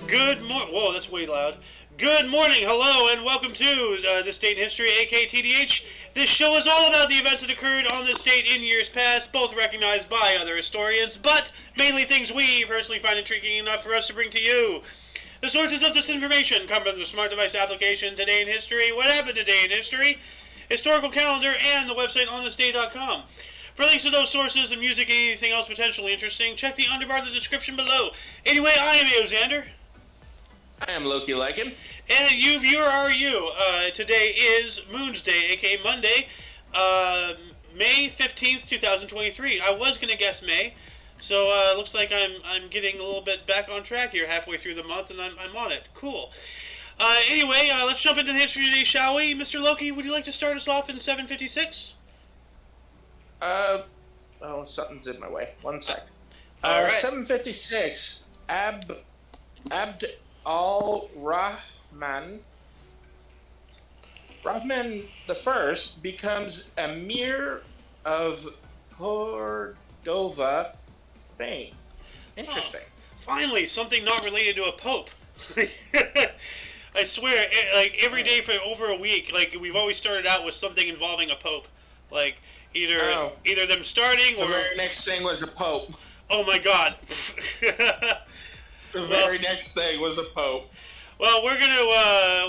Good morning. Whoa, that's way loud. Good morning, hello, and welcome to This Date in History, aka TDH. This show is all about the events that occurred on this date in years past, both recognized by other historians, but mainly things we personally find intriguing enough for us to bring to you. The sources of this information come from the smart device application Today in History, What Happened Today in History, historical calendar, and the website onthisday.com. For links to those sources and music and anything else potentially interesting, check the underbar in the description below. Anyway, I am Xander. I am Loki Lycan. And you viewer are you. Today is Moon's Day, aka Monday, May 15th, 2023. I was going to guess May, so looks like I'm getting a little bit back on track here halfway through the month, and I'm on it. Cool. Anyway, let's jump into the history today, shall we? Mr. Loki, would you like to start us off in 756? Oh, something's in my way. One sec. All right. 756. Abd al-Rahman. Rahman the First becomes Emir of Cordova, Spain. Interesting. Oh, finally, something not related to a pope. I swear, like every day for over a week, like we've always started out with something involving a pope, like either them starting or the very next thing was a pope. Oh my God! The very next thing was a pope. Well, we're gonna.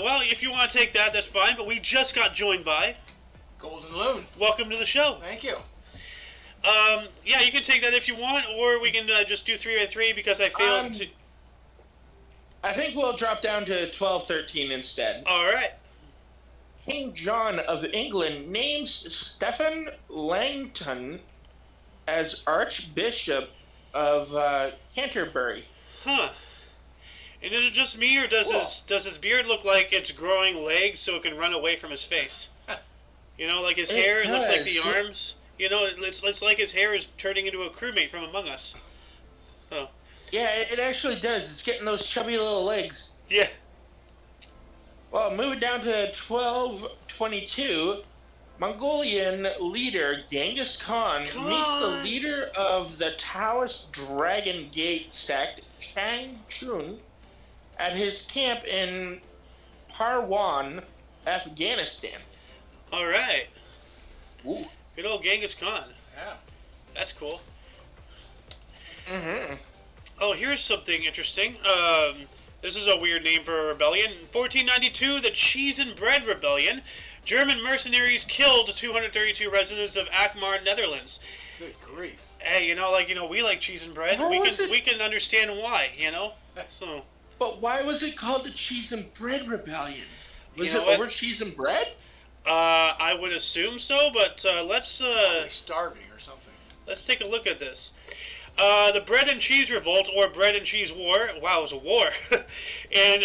Well, if you want to take that, that's fine. But we just got joined by Golden Loon. Welcome to the show. Thank you. Yeah, you can take that if you want, or we can just do 3 by 3 because I failed to. I think we'll drop down to 1213 instead. All right. King John of England names Stephen Langton as Archbishop of Canterbury. Huh. And is it just me, or does his beard look like it's growing legs so it can run away from his face? You know, like his hair looks like the arms. You know, it's like his hair is turning into a crewmate from Among Us. So. Yeah, it actually does. It's getting those chubby little legs. Yeah. Well, moving down to 1222, Mongolian leader Genghis Khan meets the leader of the Taoist Dragon Gate sect, Chang Chun, at his camp in Parwan, Afghanistan. All right. Ooh. Good old Genghis Khan. Yeah. That's cool. Mm-hmm. Oh, here's something interesting. This is a weird name for a rebellion. 1492, the Cheese and Bread Rebellion. German mercenaries killed 232 residents of Akmar, Netherlands. Good grief. Hey, we like cheese and bread. We can understand why, So. But why was it called the Cheese and Bread Rebellion? Was it over cheese and bread? I would assume so, but let's Probably starving or something. Let's take a look at this. The Bread and Cheese Revolt, or Bread and Cheese War, wow, it was a war, in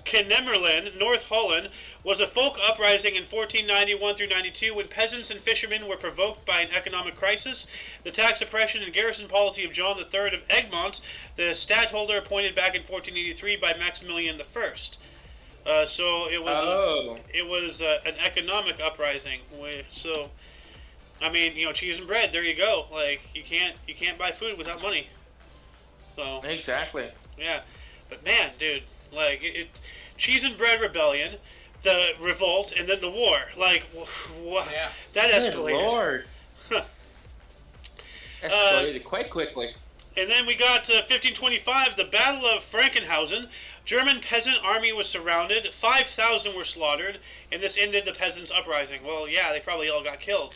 Kennemerland, North Holland, was a folk uprising in 1491 through 92 when peasants and fishermen were provoked by an economic crisis, the tax oppression and garrison policy of John III of Egmont, the stadtholder appointed back in 1483 by Maximilian I. So it was an economic uprising. So. I mean, cheese and bread. There you go. Like you can't buy food without money. So exactly. Yeah, but man, dude, like cheese and bread rebellion, the revolt, and then the war. Like, what? Yeah. That escalated. Good Lord. Escalated quite quickly. And then we got 1525, the Battle of Frankenhausen. German peasant army was surrounded. 5,000 were slaughtered, and this ended the peasants' uprising. Well, yeah, they probably all got killed.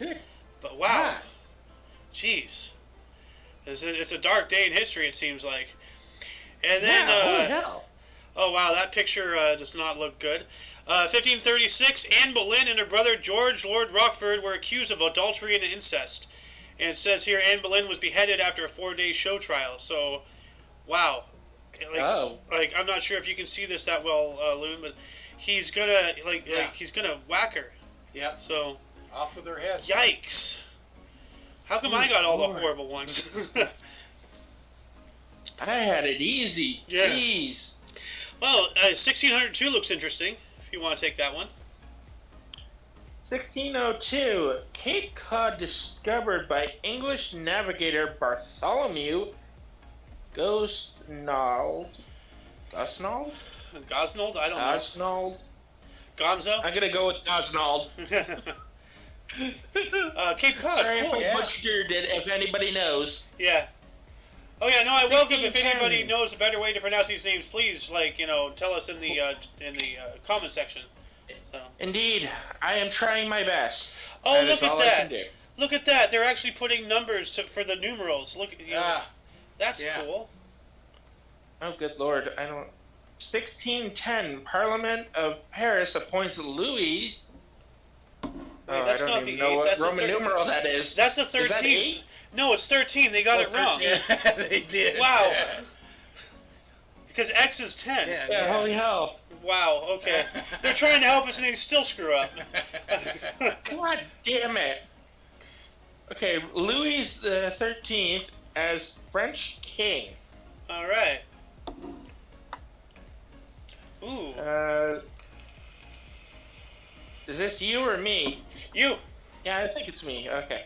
But wow, jeez, it's a dark day in history. It seems like, and then holy hell. Oh wow, that picture does not look good. 1536, Anne Boleyn and her brother George Lord Rochford were accused of adultery and incest, and it says here Anne Boleyn was beheaded after a 4-day show trial. So, wow, like I'm not sure if you can see this that well, Loon, but he's gonna he's gonna whack her. Yeah. So. Off with their head. Yikes! How come I got all the horrible ones? I had it easy. Yeah. Jeez. Well, 1602 looks interesting, if you want to take that one. 1602. Cape Cod discovered by English navigator Bartholomew Gosnold. Gosnold? Gosnold? I don't know. Gosnold? Gonzo? I'm gonna go with Gosnold. Cape Cod. Sorry cool. if I butchered it, if anybody knows. Yeah. Oh yeah, no, I welcome. If 1610. anybody knows a better way to pronounce these names, please, tell us in the comment section. So. Indeed, I am trying my best. Oh, that look is at all that! I can do. Look at that! They're actually putting numbers for the numerals. Look, that's cool. Oh, good lord! I don't. 1610, Parliament of Paris appoints Louis. Wait, that's not the 8th. That's Roman numeral that is. That's the 13th. Is that 8? No, it's 13. They got it wrong. Yeah, they did. Wow. Yeah. Because X is 10. Yeah, holy hell. Wow, okay. They're trying to help us and they still screw up. God damn it. Okay, Louis the 13th as French king. All right. Ooh. Is this you or me? You. Yeah, I think it's me. Okay.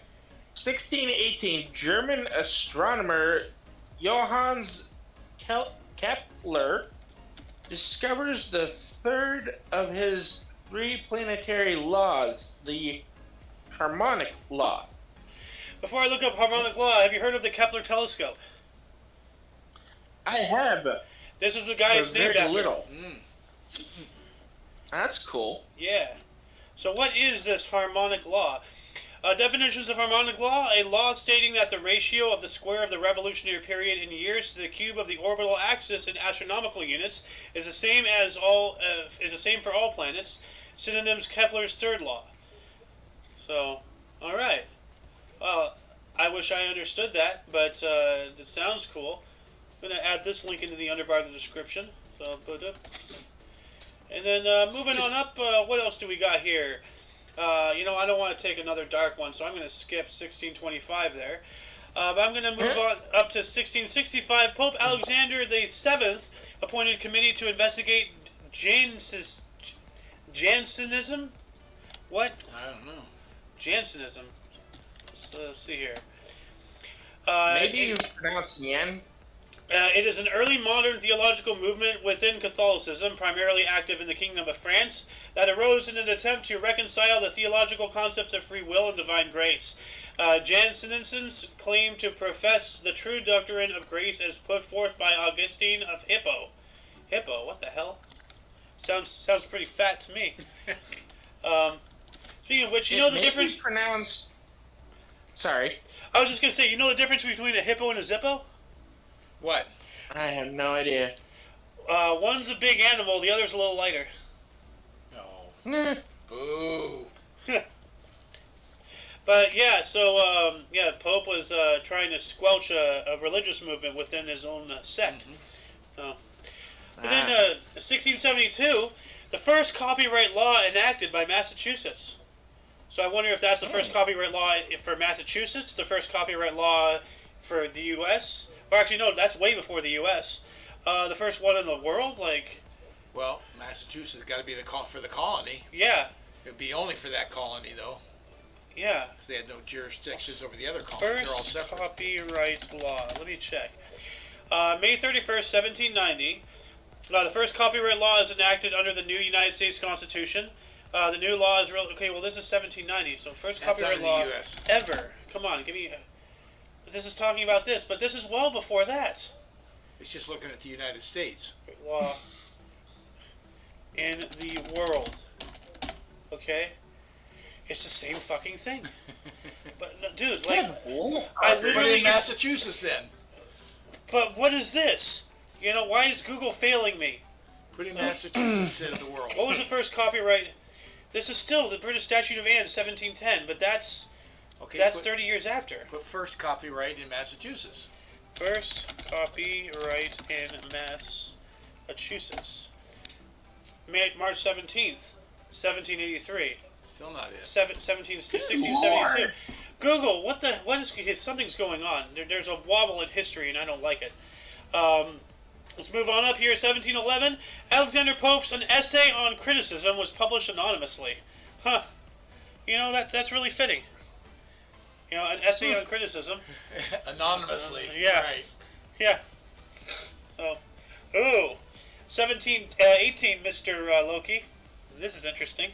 1618, German astronomer Johannes Kepler discovers the third of his 3 planetary laws, the Harmonic law. Before I look up Harmonic law, have you heard of the Kepler telescope? I have. This is the guy it's named after. Little. That's cool. Yeah. So what is this Harmonic law? Definitions of Harmonic law: a law stating that the ratio of the square of the revolutionary period in years to the cube of the orbital axis in astronomical units is the same for all planets. Synonyms: Kepler's third law. So, all right. I wish I understood that, but it sounds cool. I'm going to add this link into the underbar of the description. So, and then moving on up, what else do we got here? I don't want to take another dark one, so I'm going to skip 1625 there. But I'm going to move on up to 1665. Pope Alexander VII appointed a committee to investigate Jansenism? What? I don't know. Jansenism. Let's see here. Maybe you pronounce Yan. It is an early modern theological movement within Catholicism, primarily active in the Kingdom of France, that arose in an attempt to reconcile the theological concepts of free will and divine grace. Jansenins claim to profess the true doctrine of grace as put forth by Augustine of Hippo. Hippo? What the hell? Sounds pretty fat to me. Speaking of which, you know the difference... Pronounced... Sorry. I was just going to say, you know the difference between a hippo and a zippo? What? I have no idea. One's a big animal, the other's a little lighter. No. Boo. But yeah, so Pope was trying to squelch a religious movement within his own sect. And then 1672, the first copyright law enacted by Massachusetts. So I wonder if that's the first copyright law for Massachusetts, the first copyright law for the U.S. Or actually, no, that's way before the U.S. The first one in the world, like... Well, Massachusetts got to be for the colony. Yeah. It would be only for that colony, though. Yeah. Because they had no jurisdictions over the other colonies. They're all First separate. copyright law. Let me check. May 31st, 1790. The first copyright law is enacted under the new United States Constitution. The new law is real. Okay, well, this is 1790, so first copyright law ever. Come on, give me. This is talking about this, but this is well before that. It's just looking at the United States. Law in the world. Okay, it's the same fucking thing. But no, dude, like, I literally. But in Massachusetts, then. But what is this? You know, why is Google failing me? Put in Massachusetts instead of the world. What was the first copyright? This is still the British Statute of Anne, 1710, but that's 30 years after. Put first copyright in Massachusetts. First copyright in Massachusetts. March 17th, 1783. Still not it. 1672. Google, what is, something's going on. There's a wobble in history and I don't like it. Let's move on up here. 1711, Alexander Pope's An Essay on Criticism was published anonymously. Huh. You know, that's really fitting. You know, an essay on criticism. Anonymously. Yeah. Right. Yeah. Oh. Ooh. 1718, Mr. Loki. This is interesting.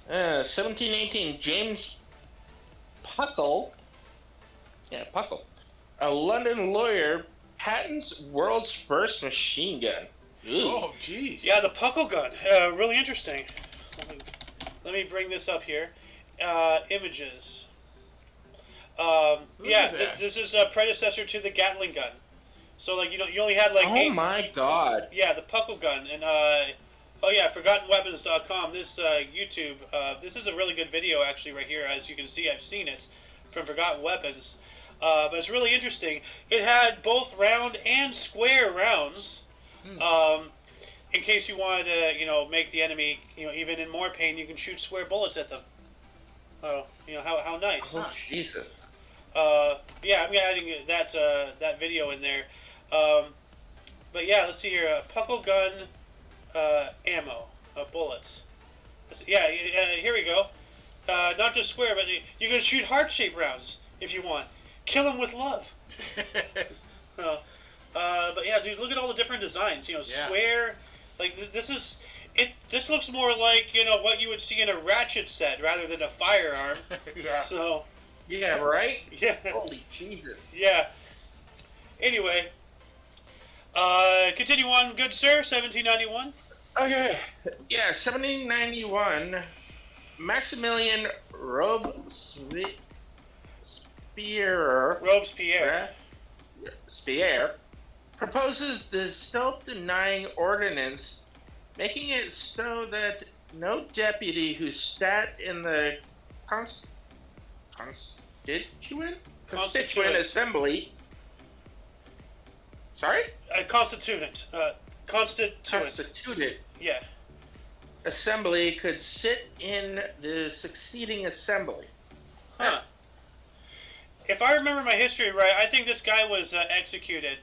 1718, James Puckle. Yeah, Puckle. A London lawyer patents world's first machine gun. Ooh. Oh, jeez. Yeah, the Puckle gun. Really interesting. Let me bring this up here. Images. This is a predecessor to the Gatling gun. So, like, you only had, like... Oh, my God. Yeah, the Puckle gun. And, ForgottenWeapons.com. This, YouTube, this is a really good video, actually, right here. As you can see, I've seen it from Forgotten Weapons. But it's really interesting. It had both round and square rounds. In case you wanted to, make the enemy, even in more pain, you can shoot square bullets at them. Oh, how nice. Oh, Jesus. I'm adding that video in there. But yeah, let's see here. Puckle gun ammo, bullets. Here we go. Not just square, but you can shoot heart-shaped rounds if you want. Kill them with love. But yeah, dude, look at all the different designs. Square. Like this is it. This looks more like what you would see in a ratchet set rather than a firearm. Yeah. So. Yeah. Right. Yeah. Holy Jesus. Yeah. Anyway. Continue on, good sir. 1791. Okay. Yeah, 1791. Maximilian Robespierre proposes the self-denying ordinance, making it so that no deputy who sat in the Constituent Assembly. Sorry? Constituent. Yeah. Assembly could sit in the succeeding assembly. Huh. If I remember my history right, I think this guy was executed.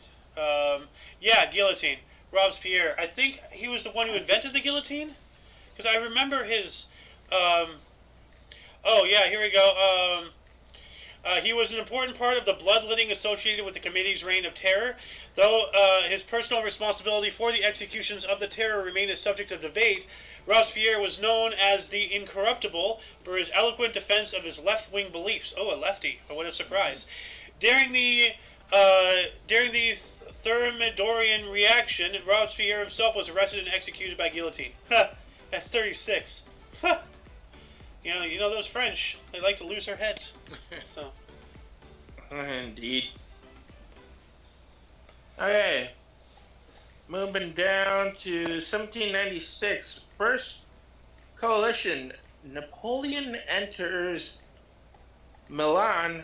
Guillotine. Robespierre. I think he was the one who invented the guillotine? Because I remember his... here we go. He was an important part of the bloodletting associated with the Committee's reign of terror. Though his personal responsibility for the executions of the terror remained a subject of debate, Robespierre was known as the Incorruptible for his eloquent defense of his left-wing beliefs. Oh, a lefty. Oh, what a surprise. During the Thermidorian reaction, Robespierre himself was arrested and executed by guillotine. That's 36. You know those French, they like to lose their heads. So. Indeed. Okay. Moving down to 1796. First coalition. Napoleon enters Milan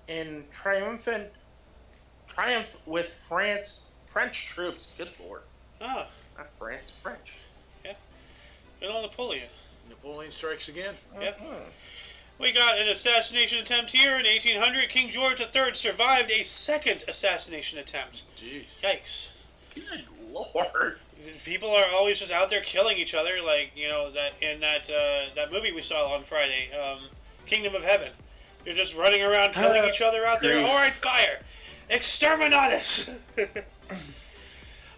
in triumph with French troops. Good lord. Ah. Not France, French. Yeah. Good old Napoleon. Napoleon strikes again. Yep. We got an assassination attempt here in 1800. King George III survived a second assassination attempt. Jeez. Yikes. Good lord. People are always just out there killing each other, like, that in that movie we saw on Friday, Kingdom of Heaven. They're just running around killing each other out there. All right, fire. Exterminatus. Then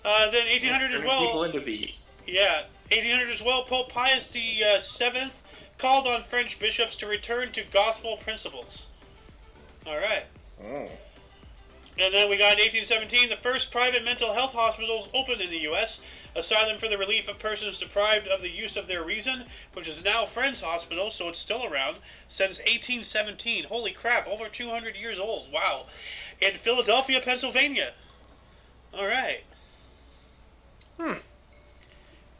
1800 as well. People into bees. Yeah. 1800 as well, Pope Pius VII called on French bishops to return to gospel principles. All right. Oh. And then we got in 1817, the first private mental health hospitals opened in the U.S., Asylum for the Relief of Persons Deprived of the Use of Their Reason, which is now Friends Hospital, so it's still around, since 1817. Holy crap, over 200 years old. Wow. In Philadelphia, Pennsylvania. All right. And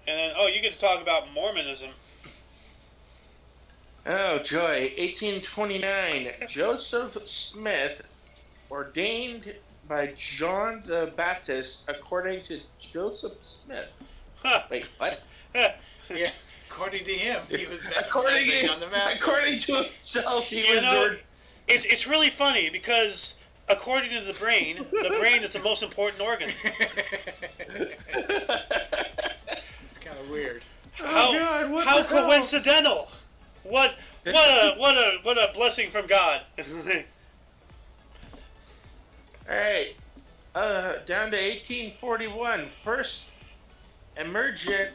then, you get to talk about Mormonism. Oh, joy. 1829. Joseph Smith, ordained by John the Baptist, according to Joseph Smith. Huh. Wait, what? Yeah. According to him, he was according to John the Baptist. According to himself, he was... It's really funny because... According to the brain is the most important organ. It's kind of weird. How coincidental! What a blessing from God. All right, down to 1841. First immigrant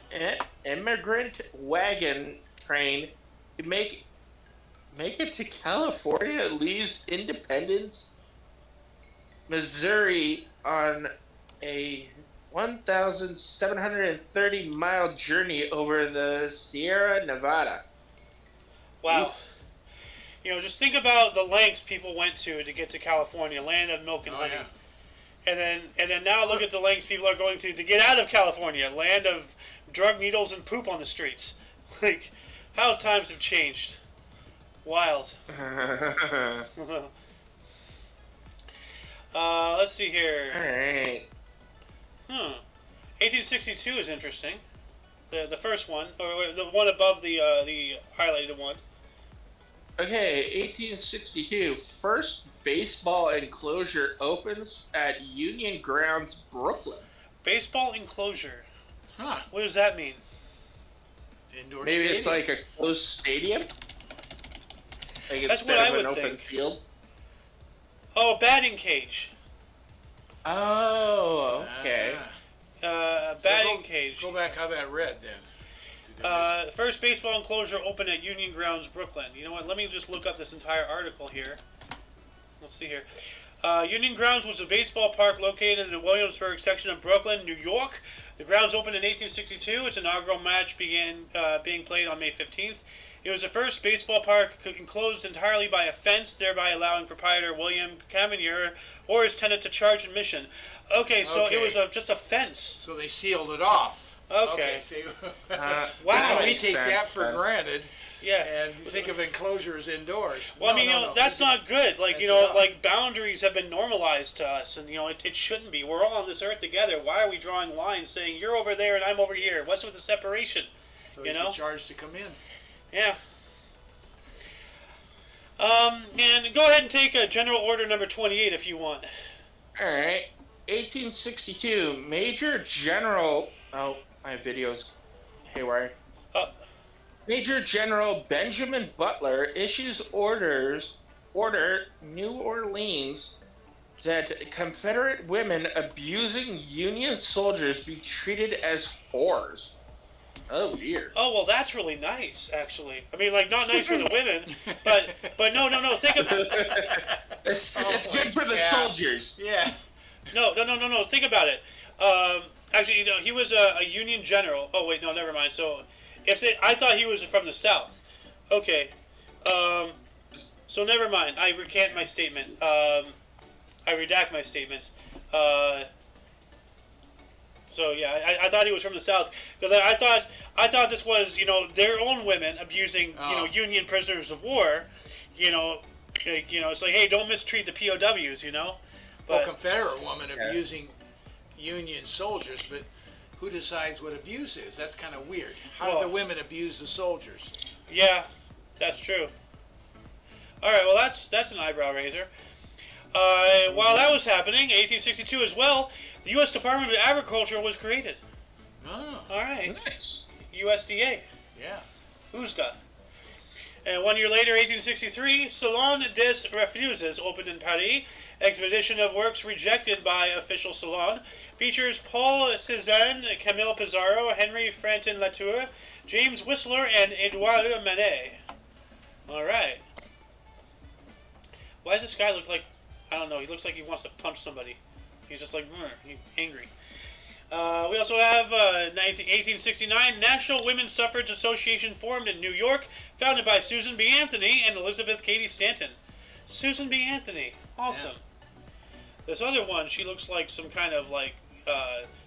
wagon train to make it to California. It leaves Independence, Missouri on a 1,730-mile journey over the Sierra Nevada. Wow. Oof. Just think about the lengths people went to get to California, land of milk and honey. Yeah. And then now look at the lengths people are going to get out of California, land of drug needles and poop on the streets. Like, how times have changed. Wild. Let's see here. All right. 1862 is interesting. The first one, or the one above the highlighted one. Okay, 1862. First baseball enclosure opens at Union Grounds, Brooklyn. Baseball enclosure. Huh. What does that mean? Indoor Maybe stadium. it's like a closed stadium. Like That's instead what I of would an open think. field. Oh, a batting cage. Oh, okay. Batting cage. Go back how that read then. First baseball enclosure open at Union Grounds, Brooklyn. You know what? Let me just look up this entire article here. Let's see here. Union Grounds was a baseball park located in the Williamsburg section of Brooklyn, New York. The grounds opened in 1862. Its inaugural match began being played on May 15th. It was the first baseball park enclosed entirely by a fence, thereby allowing proprietor William Camier or his tenant to charge admission. Okay, so it was just a fence. So they sealed it off. Okay. See, Wow. we take that for granted. Yeah. And think of enclosures indoors. Well, No. that's not good. Like, That's like boundaries have been normalized to us, and, it shouldn't be. We're all on this earth together. Why are we drawing lines saying you're over there and I'm over here? What's with the separation? So you can charge to come in. Yeah. And go ahead and take General Order number 28 if you want. All right. 1862. Major General. Oh, my video's haywire. Major General Benjamin Butler issues order New Orleans that Confederate women abusing Union soldiers be treated as whores. Oh dear. Oh, well, that's really nice, actually. I mean, like, not nice for the women, but no. Think about it. It's good for the soldiers. Yeah. No. Think about it. Actually, he was a Union general. Oh wait, no, never mind. So, I thought he was from the South. Okay. So never mind. I recant my statement. I redact my statements. So yeah, I thought he was from the South because I thought this was their own women abusing Union prisoners of war. It's like, hey, don't mistreat the POWs. Well, Confederate woman abusing Union soldiers, but who decides what abuse is? That's kind of weird. How do the women abuse the soldiers? Yeah, that's true. All right, well that's an eyebrow raiser. While that was happening, 1862 as well, the U.S. Department of Agriculture was created. Oh, all right. Nice. USDA. Yeah. USDA. And 1 year later, 1863, Salon des Refuses opened in Paris. Exposition of works rejected by official Salon. Features Paul Cézanne, Camille Pissarro, Henry Franton Latour, James Whistler, and Edouard Manet. All right. Why does this guy look like... I don't know. He looks like he wants to punch somebody. He's just like, he's angry. We also have 1869 National Women's Suffrage Association formed in New York, founded by Susan B. Anthony and Elizabeth Cady Stanton. Susan B. Anthony. Awesome. Yeah. This other one, she looks like some kind of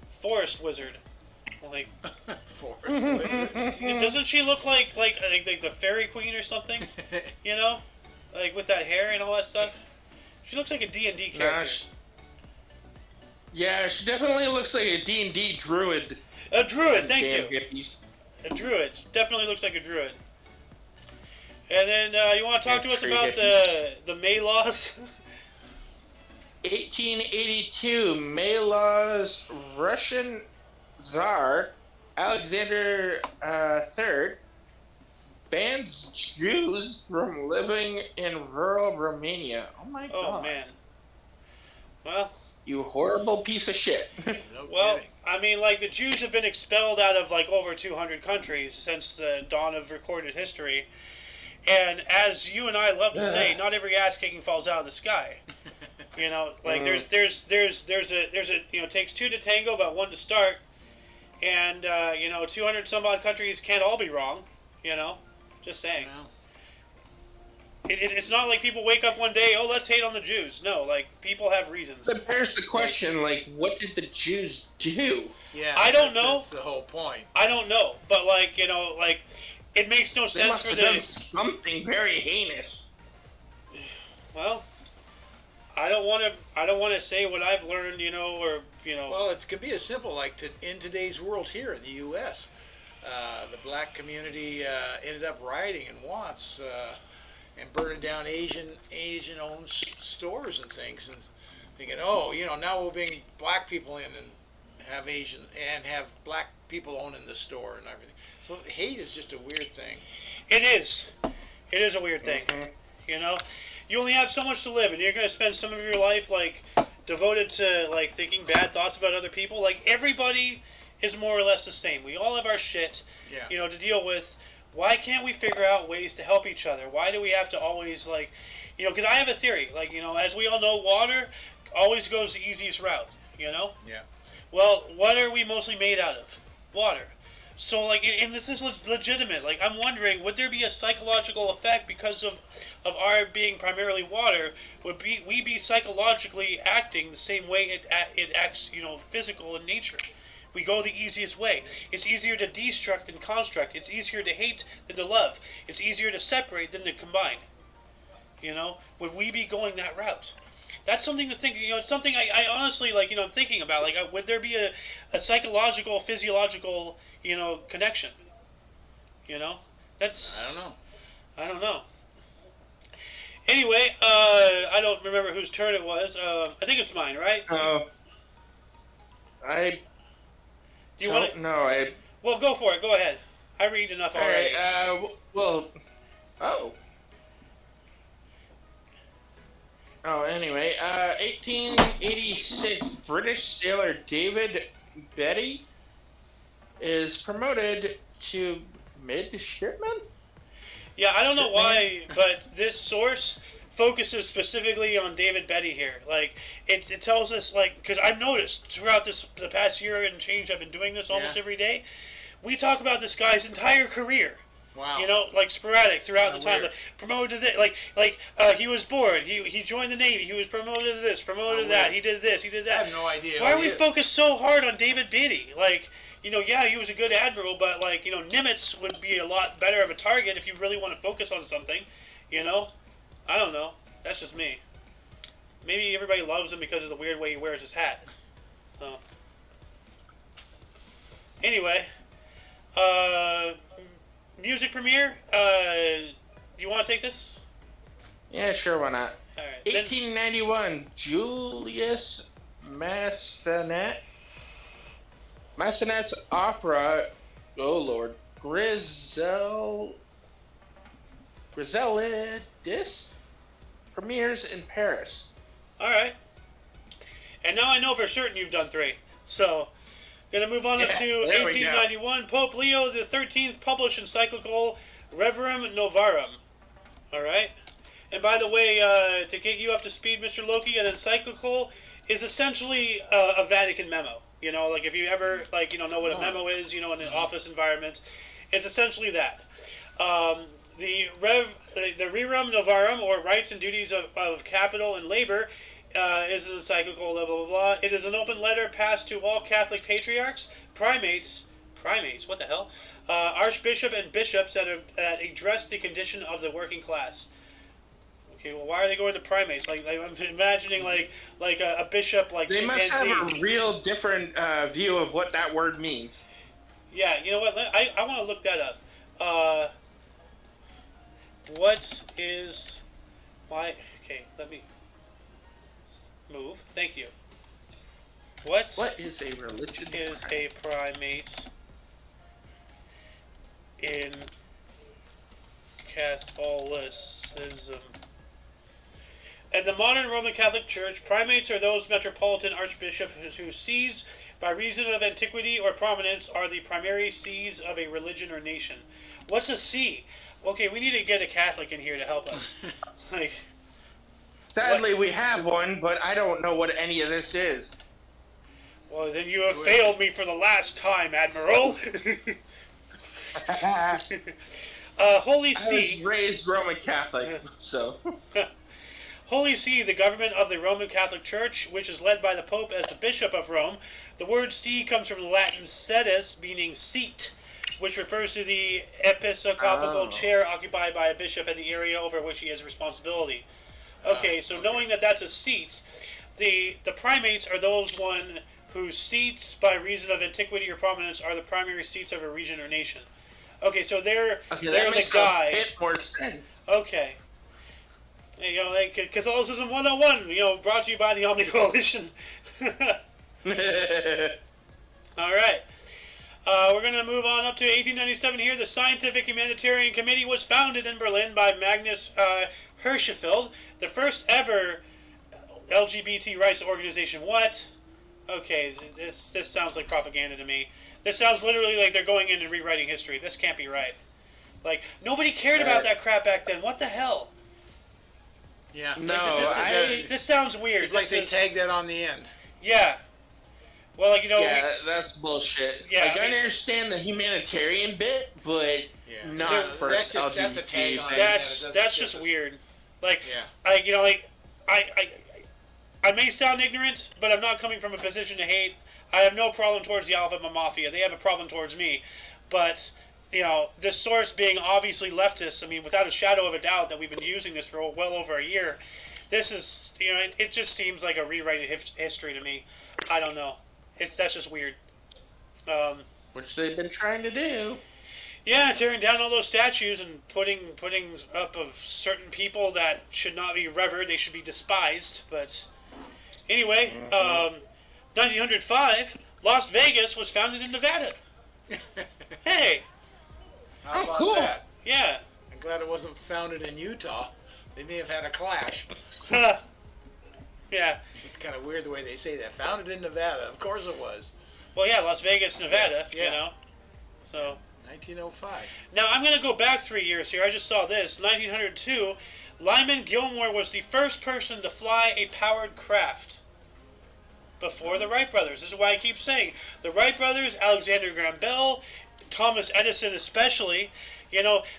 forest wizard. Like forest wizard. Doesn't she look like the fairy queen or something? Like with that hair and all that stuff. She looks like a D&D character. Yeah, she definitely looks like a D&D druid. A druid, thank you. Hippies. A druid. Definitely looks like a druid. And then you want to talk to us about the May laws? 1882, May laws. Russian Tsar Alexander III bans Jews from living in rural Romania. Oh my god. Oh man. Well, You horrible piece of shit. No Well, kidding. I mean, like, the Jews have been expelled out of, like, over 200 countries since the dawn of recorded history. And as you and I love to say, not every ass kicking falls out of the sky. You know, like, there's a, you know, it takes two to tango, but one to start. And, you know, 200 some odd countries can't all be wrong, you know? Just saying. Well, It's not like people wake up one day, oh, let's hate on the Jews. No, like, people have reasons. But there's the question, like, what did the Jews do? yeah, I don't know. That's the whole point. I don't know. But, like, you know, like, it makes no They sense must for have done something very heinous. Well, I don't want to say what I've learned, you know, or, you know. Well, it could be as simple like in today's world here in the U.S. The black community ended up rioting in Watts and burning down Asian-owned stores and things, and thinking, oh, you know, now we'll bring black people in and have black people owning the store and everything. So hate is just a weird thing. It is. It is a weird thing. Mm-hmm. You know, you only have so much to live, and you're gonna spend some of your life like devoted to like thinking bad thoughts about other people. Like, everybody is more or less the same. We all have our shit, Yeah. you know, to deal with. Why can't we figure out ways to help each other? Why do we have to always, like, you know, because I have a theory. Like, you know, as we all know, water always goes the easiest route, you know? Yeah. Well, what are we mostly made out of? Water. So, like, and this is legitimate. Like, I'm wondering, would there be a psychological effect because of our being primarily water? Would we be psychologically acting the same way it acts, you know, physical in nature? We go the easiest way. It's easier to destruct than construct. It's easier to hate than to love. It's easier to separate than to combine. You know, would we be going that route? That's something to think. You know, it's something I honestly, like, you know, I'm thinking about. Like, would there be a psychological, physiological, you know, connection? You know, that's. I don't know. Anyway, I don't remember whose turn it was. I think it's mine, right? Do you want to? No, Well, go for it. Go ahead. I read enough already. Anyway, 1886 British sailor David Beatty is promoted to midshipman? Yeah, I don't know why, but this source focuses specifically on David Beatty here. Like, it tells us, like, because I've noticed throughout the past year and change, I've been doing this almost every day. We talk about this guy's entire career. Wow. You know, like, sporadic throughout the time. Like, promoted to this, he was bored. He joined the Navy. He was promoted to this, promoted to that. He did this. He did that. I have no idea. Why are we focused so hard on David Beatty? Like, you know, yeah, he was a good admiral, but, like, you know, Nimitz would be a lot better of a target if you really want to focus on something. You know, I don't know. That's just me. Maybe everybody loves him because of the weird way he wears his hat. Anyway, music premiere. Do you want to take this? Yeah, sure, why not? All right. 1891, Julius Massenet's opera, oh Lord, Griselidis premieres in Paris. All right. And now I know for certain you've done 3. So, going to move on up to 1891. Pope Leo XIII published encyclical Reverum Novarum. All right. And by the way, to get you up to speed, Mr. Loki, an encyclical is essentially a Vatican memo. You know, like, if you ever, like, you know what a memo is, you know, in an office environment, it's essentially that. The Rerum Novarum, or Rights and Duties of Capital and Labor, is an encyclical, blah, blah, blah. It is an open letter passed to all Catholic patriarchs, primates, what the hell? Archbishop and bishops that address the condition of the working class. Okay, well, why are they going to primates? Like I'm imagining, like a bishop, like they chimpanzee. Must have a real different view of what that word means. Yeah, you know what? I want to look that up. What is why? Okay, let me move. Thank you. What is a religion? Is a primate in Catholicism? In the modern Roman Catholic Church, primates are those metropolitan archbishops whose sees, by reason of antiquity or prominence, are the primary sees of a religion or nation. What's a see? Okay, we need to get a Catholic in here to help us. Sadly, we have one, but I don't know what any of this is. Well, then you have failed me for the last time, Admiral. Holy See. I was raised Roman Catholic, so... Holy See, the government of the Roman Catholic Church, which is led by the Pope as the Bishop of Rome. The word see comes from the Latin sedis, meaning seat, which refers to the episcopal chair occupied by a bishop in the area over which he has responsibility. Okay, so knowing that that's a seat, the primates are those one whose seats, by reason of antiquity or prominence, are the primary seats of a region or nation. Okay, so they're the guy. A bit more sense. Okay. Like Catholicism 101, brought to you by the Omni Coalition. All right. We're going to move on up to 1897 here. The Scientific Humanitarian Committee was founded in Berlin by Magnus Hirschfeld, the first ever LGBT rights organization. What? Okay, this sounds like propaganda to me. This sounds literally like they're going in and rewriting history. This can't be right. Like, nobody cared about that crap back then. What the hell? Yeah. No, this sounds weird. It's like they tagged that on the end. Yeah. Well, Yeah, that's bullshit. Yeah, I understand the humanitarian bit, but not for that's a tag on it. That's just weird. Like, I may sound ignorant, but I'm not coming from a position to hate. I have no problem towards the Alpha Mafia. They have a problem towards me. But, this source being obviously leftist, I mean, without a shadow of a doubt that we've been using this for well over a year, this is, it just seems like a rewrite of history to me. I don't know. That's just weird. Which they've been trying to do. Yeah, tearing down all those statues and putting up of certain people that should not be revered. They should be despised. But anyway, 1905, Las Vegas was founded in Nevada. Hey. How about cool. that? Yeah. I'm glad it wasn't founded in Utah. They may have had a clash. Yeah. It's kind of weird the way they say that. Founded in Nevada. Of course it was. Well, yeah, Las Vegas, Nevada, Yeah. So. 1905. Now, I'm going to go back 3 years here. I just saw this. 1902, Lyman Gilmore was the first person to fly a powered craft. Before the Wright brothers. This is why I keep saying the Wright brothers, Alexander Graham Bell, Thomas Edison especially,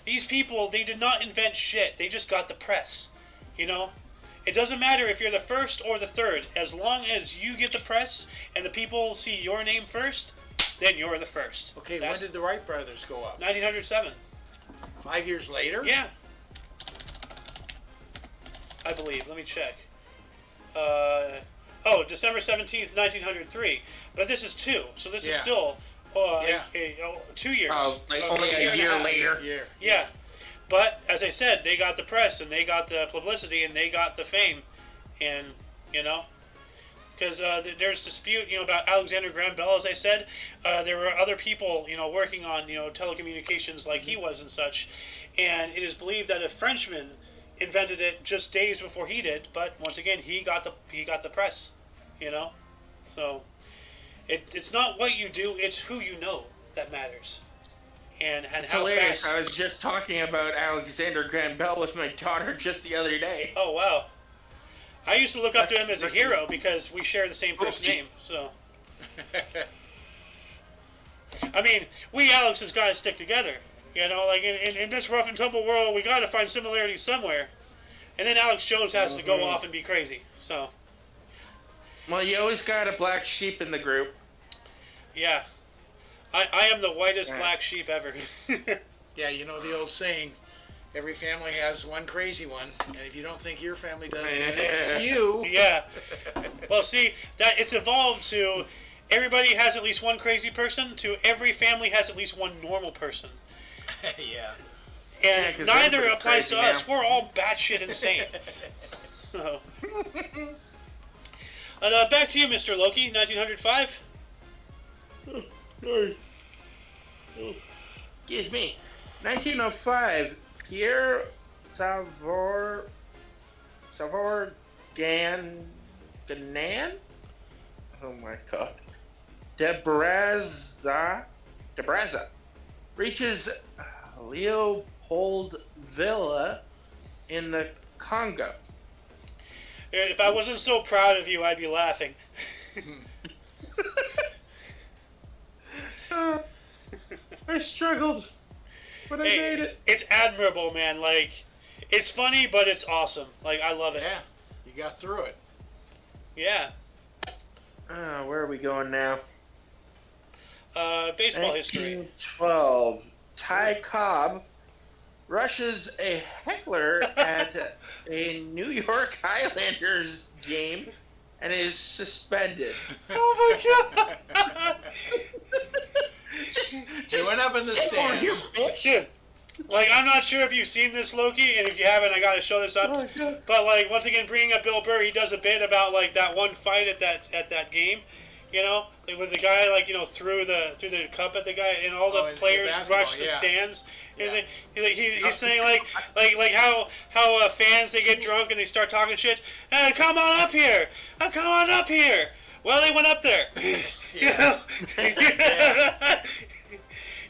these people, they did not invent shit. They just got the press. It doesn't matter if you're the first or the third. As long as you get the press and the people see your name first, then you're the first. Okay, when did the Wright brothers go up? 1907. 5 years later? Yeah. I believe. Let me check. December 17th, 1903. But this is 2, so this is still 2 years. Only a year later. Yeah. But, as I said, they got the press, and they got the publicity, and they got the fame. And, because there's dispute, about Alexander Graham Bell, as I said. There were other people, working on, telecommunications like he was and such. And it is believed that a Frenchman invented it just days before he did. But, once again, he got the press, So, it's not what you do, it's who you know that matters. And it's how hilarious. fast. I was just talking about Alexander Graham Bell with my daughter just the other day. Oh, wow. I used to look up to him as a hero because we share the same first name, so. I mean, we Alex's guys stick together. Like in this rough and tumble world, we got to find similarities somewhere. And then Alex Jones has to go off and be crazy, so. Well, you always got a black sheep in the group. Yeah. I am the whitest black sheep ever. Yeah, the old saying, every family has one crazy one, and if you don't think your family does, then it's you. Yeah. Well, see, that it's evolved to everybody has at least one crazy person to every family has at least one normal person. Yeah. And neither applies to us. We're all batshit insane. So. Back to you, Mr. Loki, 1905. Excuse me. 1905, Pierre Ganan? Oh my god. Debraza reaches Leopoldville in the Congo. If I wasn't so proud of you, I'd be laughing. I struggled, but I made it. It's admirable, man. Like, it's funny, but it's awesome. Like, I love it. Yeah, you got through it. Yeah. Where are we going now? Baseball history. 1912. Ty Cobb rushes a heckler at a New York Highlanders game and is suspended. Oh my god! He went up in the stands. Yeah. Like, I'm not sure if you've seen this, Loki, and if you haven't, I gotta show this up. But like, once again, bringing up Bill Burr, he does a bit about like that one fight at that game. You know, like with the guy like threw the cup at the guy, and all the players rushed the stands. And he's saying like how fans, they get drunk and they start talking shit. Hey, come on up here! Come on up here! Well, they went up there.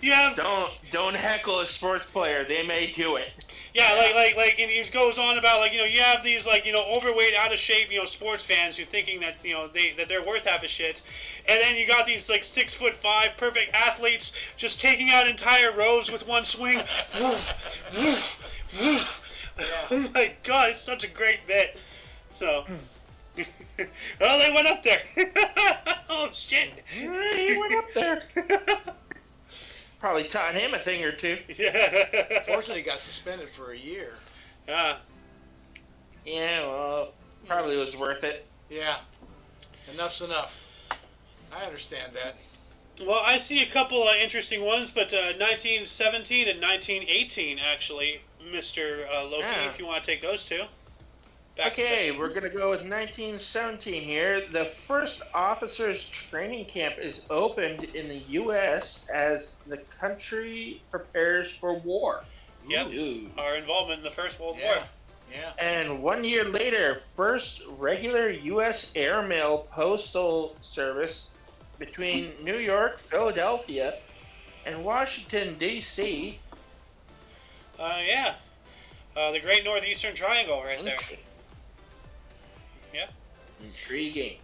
You have don't heckle a sports player. They may do it. Yeah, like, and he goes on about like you have these like overweight, out of shape sports fans who thinking that that they're worth half a shit, and then you got these like 6'5" perfect athletes just taking out entire rows with one swing. Oh my god, it's such a great bit. So, well, they went up there. Oh shit, he went up there. Probably taught him a thing or two. Yeah. Fortunately, he got suspended for a year. Yeah, well, probably was worth it. Yeah. Enough's enough. I understand that. Well, I see a couple of interesting ones, but 1917 and 1918, actually, Mr. Loki, if you want to take those two. Okay, we're going to go with 1917 here. The first officers' training camp is opened in the U.S. as the country prepares for war. Yep, our involvement in the First World War. Yeah. And 1 year later, first regular U.S. airmail postal service between New York, Philadelphia, and Washington, D.C. The Great Northeastern Triangle right there. Yeah. Intriguing.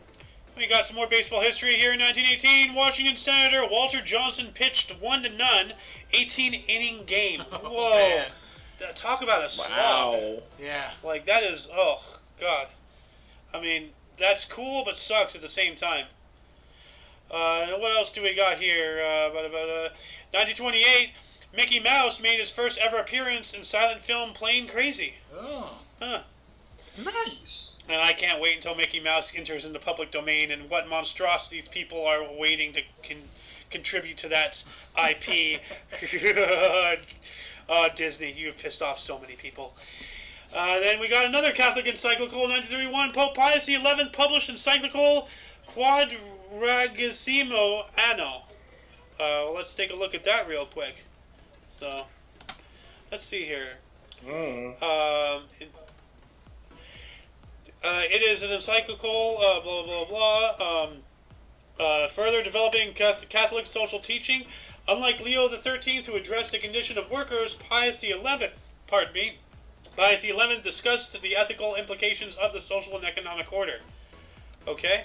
We got some more baseball history here in 1918. Washington Senator Walter Johnson pitched 1-0, 18-inning game. Whoa. Talk about a slog. Wow. Yeah. Like, that is, oh, God. I mean, that's cool, but sucks at the same time. What else do we got here? 1928, Mickey Mouse made his first ever appearance in silent film Playing Crazy. Oh. Huh. Nice. And I can't wait until Mickey Mouse enters into public domain and what monstrosities people are waiting to contribute to that IP. Oh, Disney, you've pissed off so many people. Then we got another Catholic encyclical, 1931. Pope Pius XI published encyclical Quadragesimo Anno. Let's take a look at that real quick. So, let's see here. It is an encyclical, blah, blah, blah, further developing Catholic social teaching. Unlike Leo XIII, who addressed the condition of workers, Pius XI discussed the ethical implications of the social and economic order. Okay?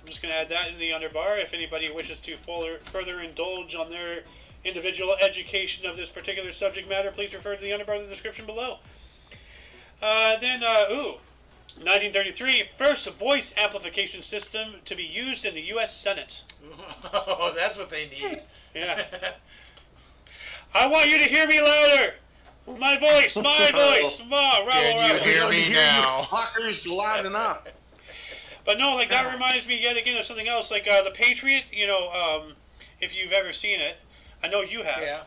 I'm just going to add that in the underbar. If anybody wishes to further indulge on their individual education of this particular subject matter, please refer to the underbar in the description below. 1933, first voice amplification system to be used in the U.S. Senate. Oh, that's what they need. Yeah. I want you to hear me louder. My voice. Can you hear me now? Fuckers loud enough. But no, like that reminds me yet again of something else. Like the Patriot. If you've ever seen it, I know you have. Yeah.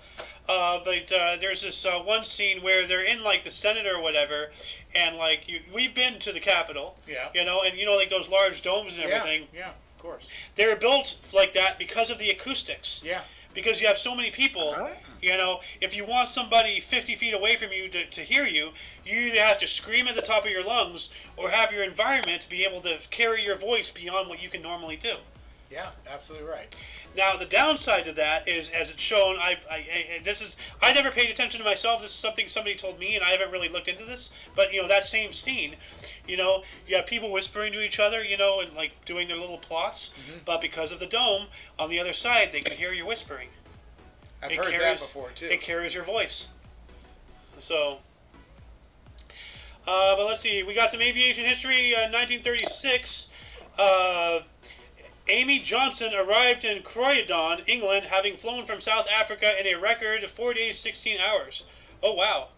But there's this one scene where they're in like the Senate or whatever, and like we've been to the Capitol. Yeah. And like those large domes and everything. Yeah, of course. They were built like that because of the acoustics. Yeah. because you have so many people. You know, if you want somebody 50 feet away from you to hear you, you either have to scream at the top of your lungs or have your environment be able to carry your voice beyond what you can normally do. Yeah, absolutely right. Now, the downside to that is, as it's shown, I never paid attention to myself. This is something somebody told me, and I haven't really looked into this. But, you know, that same scene, you know, you have people whispering to each other, you know, and, like, doing their little plots. Mm-hmm. But because of the dome, on the other side, they can hear you whispering. I've heard that before, too. It carries your voice. So, but let's see. We got some aviation history. 1936, Amy Johnson arrived in Croydon, England, having flown from South Africa in a record 4 days, 16 hours. Oh, wow.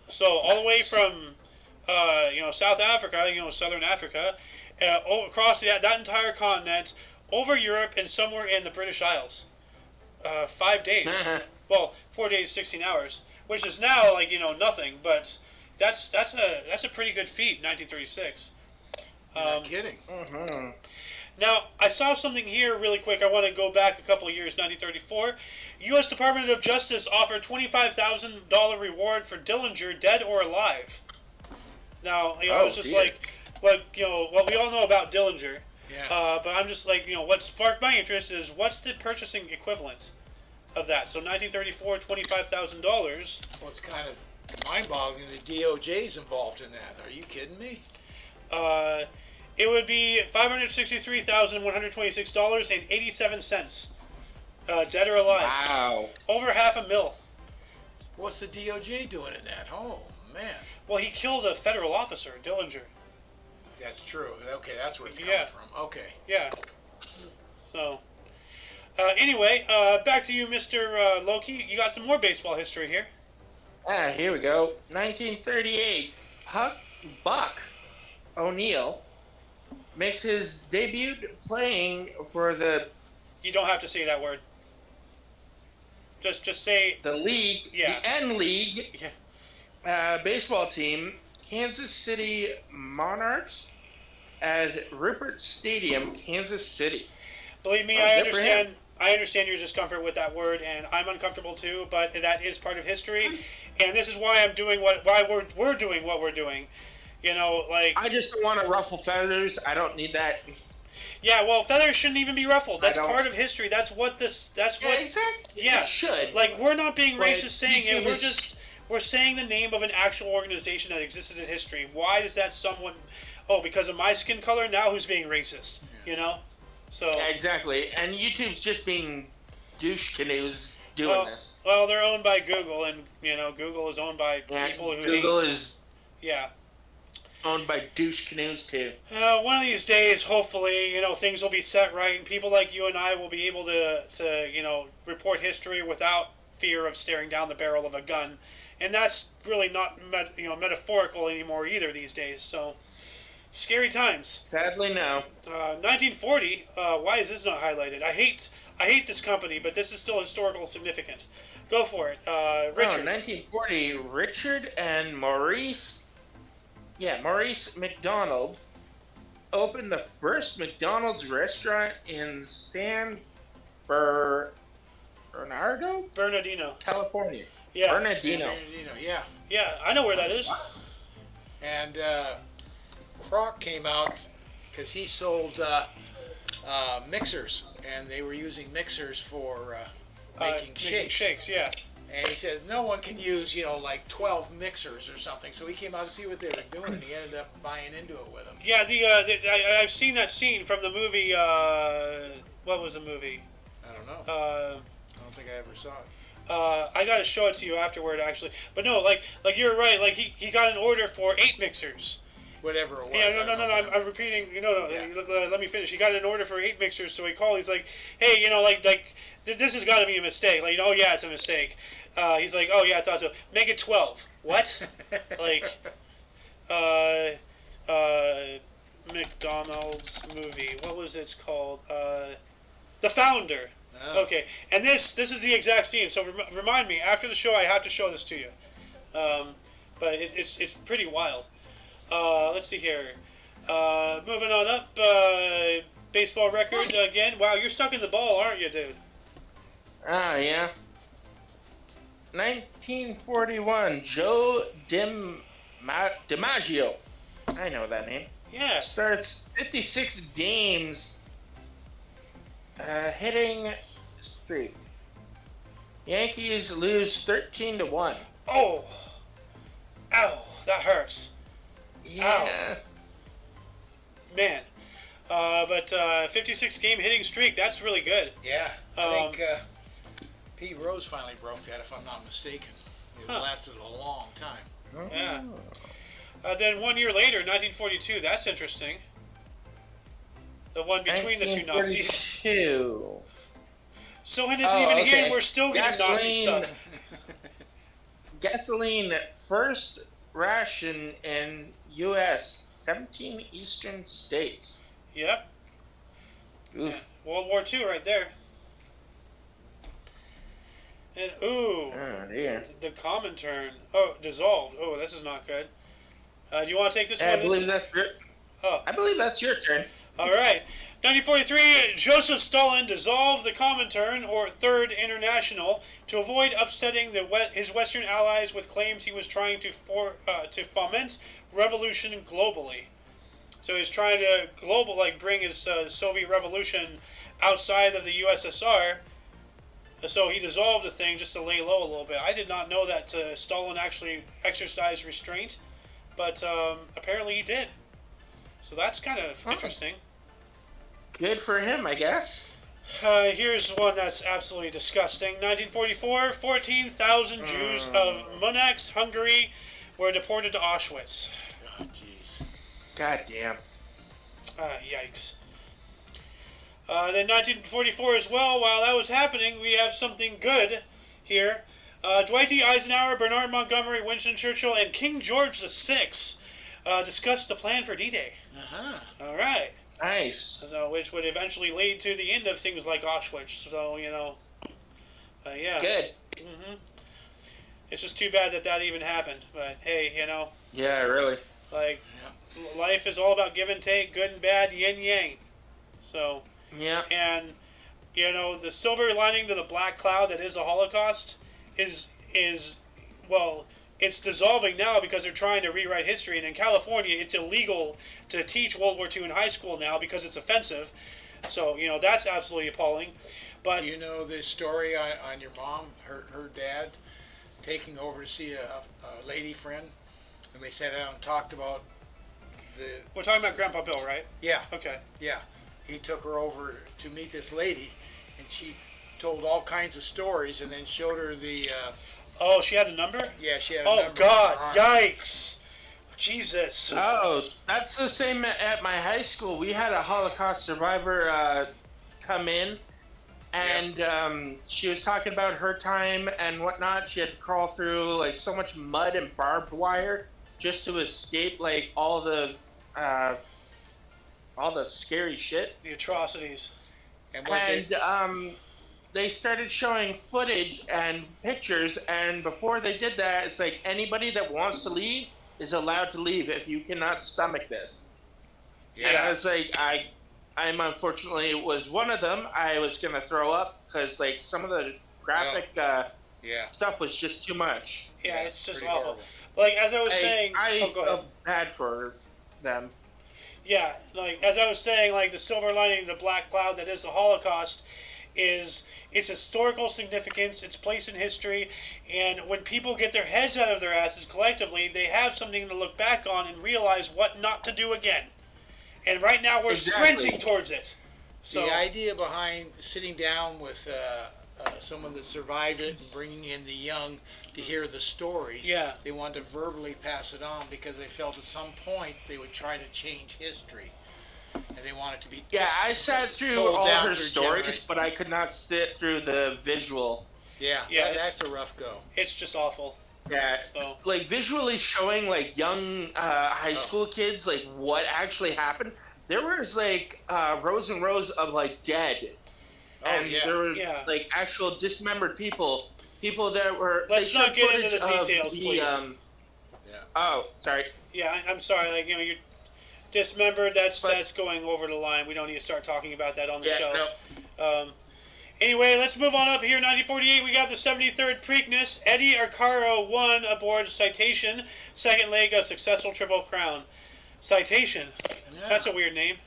So, all the way from, you know, South Africa, you know, Southern Africa, across that entire continent, over Europe, and somewhere in the British Isles. 5 days. Well, 4 days, 16 hours, which is now, like, you know, nothing, but that's a pretty good feat, 1936. Not kidding. Mm-hmm. Now, I saw something here really quick. I want to go back a couple of years, 1934. U.S. Department of Justice offered $25,000 reward for Dillinger, dead or alive. Now, you know, it's just like, what, you know, what we all know about Dillinger. Yeah. But I'm just like, you know, what sparked my interest is what's the purchasing equivalent of that? So 1934, $25,000. Well, it's kind of mind-boggling. The DOJ's involved in that. Are you kidding me? It would be $563,126.87, dead or alive. Wow. Over $500,000. What's the DOJ doing in that? Oh, man. Well, he killed a federal officer, Dillinger. That's true. Okay, that's where it's coming from. Okay. Yeah. So, anyway, back to you, Mr. Loki. You got some more baseball history here. Here we go. 1938. Buck O'Neill makes his debut playing for the... You don't have to say that word. Just say... The league, yeah. the N-League baseball team, Kansas City Monarchs, at Rupert Stadium, Kansas City. Believe me, I understand. I understand your discomfort with that word, and I'm uncomfortable too. But that is part of history, and this is why I'm doing why we're doing what we're doing. You know, like, I just don't want to ruffle feathers. I don't need that. Yeah, well, feathers shouldn't even be ruffled. That's part of history. That's what this. That's what. Exactly. Yeah, it should. Like, we're not being racist saying it. We're saying the name of an actual organization that existed in history. Why does that someone? Oh, because of my skin color. Now who's being racist? You know. So. Yeah, exactly. And YouTube's just being douche canoes doing this. Well, they're owned by Google, and you know, Google is owned by people who Google is. Yeah. Owned by douche canoes too. One of these days, hopefully, you know, things will be set right, and people like you and I will be able to you know, report history without fear of staring down the barrel of a gun, and that's really not metaphorical anymore either these days. So, scary times. Sadly, no. 1940. Why is this not highlighted? I hate this company, but this is still historical significance. Go for it, Richard. 1940. Richard and Maurice. Yeah, Maurice McDonald opened the first McDonald's restaurant in San Bernardino, California. Yeah, Bernardino. Yeah. Yeah, I know where that is. And Kroc came out because he sold mixers, and they were using mixers for making shakes. Yeah. And he said no one can use, you know, like 12 mixers or something. So he came out to see what they were doing, and he ended up buying into it with them. Yeah, I've seen that scene from the movie. What was the movie? I don't know. I don't think I ever saw it. I gotta show it to you afterward, actually. But no, like you're right. Like he got an order for 8 mixers. Whatever it was. Yeah, no. I'm repeating. Let me finish. He got an order for 8 mixers, so he called. He's like, hey, you know, like this has got to be a mistake. Like, oh yeah, it's a mistake. He's like, oh yeah, I thought so. Make it 12. What? Like, McDonald's movie. What was it called? The Founder. Oh. Okay, and this is the exact scene. So remind me after the show. I have to show this to you. But it's pretty wild. Let's see here. Moving on up. Baseball record again. Wow, you're stuck in the ball, aren't you, dude? Yeah. 1941, Joe DiMaggio. I know that name. Yeah. Starts 56 games hitting streak. Yankees lose 13-1. Oh. Ow. That hurts. Yeah. Ow. Man. But 56 game hitting streak, that's really good. Yeah. I think Pete Rose finally broke that, if I'm not mistaken. It lasted a long time. Yeah. Then 1 year later, 1942, that's interesting. The one between the two Nazis. So it isn't even here, and we're still getting Nazi stuff. Gasoline first ration in U.S. 17 eastern states. Yep. Yeah. World War II right there. And oh dear. The Comintern. Oh, dissolved. Oh, this is not good. Do you want to take this one? I believe that's your turn. All right. 1943, Joseph Stalin dissolved the Comintern, or Third International, to avoid upsetting his Western allies with claims he was trying to foment revolution globally. So he's trying to bring his Soviet revolution outside of the USSR. So he dissolved the thing just to lay low a little bit. I did not know that Stalin actually exercised restraint, but apparently he did. So that's kind of interesting. Good for him, I guess. Here's one that's absolutely disgusting. 1944, 14,000 Jews of Munich, Hungary, were deported to Auschwitz. Oh, jeez. God damn. Yikes. Then 1944 as well, while that was happening, we have something good here. Dwight D. Eisenhower, Bernard Montgomery, Winston Churchill, and King George VI discussed the plan for D-Day. Uh-huh. All right. Nice. So, which would eventually lead to the end of things like Auschwitz. So, yeah. Good. Mm-hmm. It's just too bad that even happened. But, hey, Yeah, really. Life is all about give and take, good and bad, yin-yang. So... Yeah. And, the silver lining to the black cloud that is the Holocaust is it's dissolving now because they're trying to rewrite history. And in California, it's illegal to teach World War II in high school now because it's offensive. So, that's absolutely appalling. But do you know the story on your mom, her dad, taking over to see a lady friend? And they sat down and talked about we're talking about Grandpa Bill, right? Yeah. Okay. Yeah. He took her over to meet this lady, and she told all kinds of stories, and then showed her the... oh, she had a number? Yeah, she had a number. Oh, God. Yikes. Jesus. Oh, that's the same at my high school. We had a Holocaust survivor come in, and she was talking about her time and whatnot. She had to crawl through, so much mud and barbed wire just to escape, all the scary shit. The atrocities. And they started showing footage and pictures, and before they did that, it's like anybody that wants to leave is allowed to leave if you cannot stomach this. Yeah. And I was like, I'm unfortunately was one of them. I was going to throw up because some of the graphic stuff was just too much. Yeah, it's just awful. Horrible. As I was saying... I felt bad for them. Yeah, as I was saying, the silver lining, the black cloud that is the Holocaust, is its historical significance, its place in history, and when people get their heads out of their asses collectively, they have something to look back on and realize what not to do again. And right now we're sprinting towards it. So the idea behind sitting down with someone that survived it and bringing in the young to hear the stories. Yeah. They wanted to verbally pass it on because they felt at some point they would try to change history. And they wanted to be... Yeah, I sat through all her stories, but I could not sit through the visual. Yeah, that's a rough go. It's just awful. Yeah, so. Visually showing, young high school kids, what actually happened. There was, rows and rows of, dead. And there were, actual dismembered people. People that were... Let's not get into the details, please. Oh, sorry. Yeah, I'm sorry. You're dismembered. That's going over the line. We don't need to start talking about that on the show. No. Anyway, let's move on up here. 1948, we got the 73rd Preakness. Eddie Arcaro won aboard Citation, second leg of successful Triple Crown. Citation. Yeah. That's a weird name.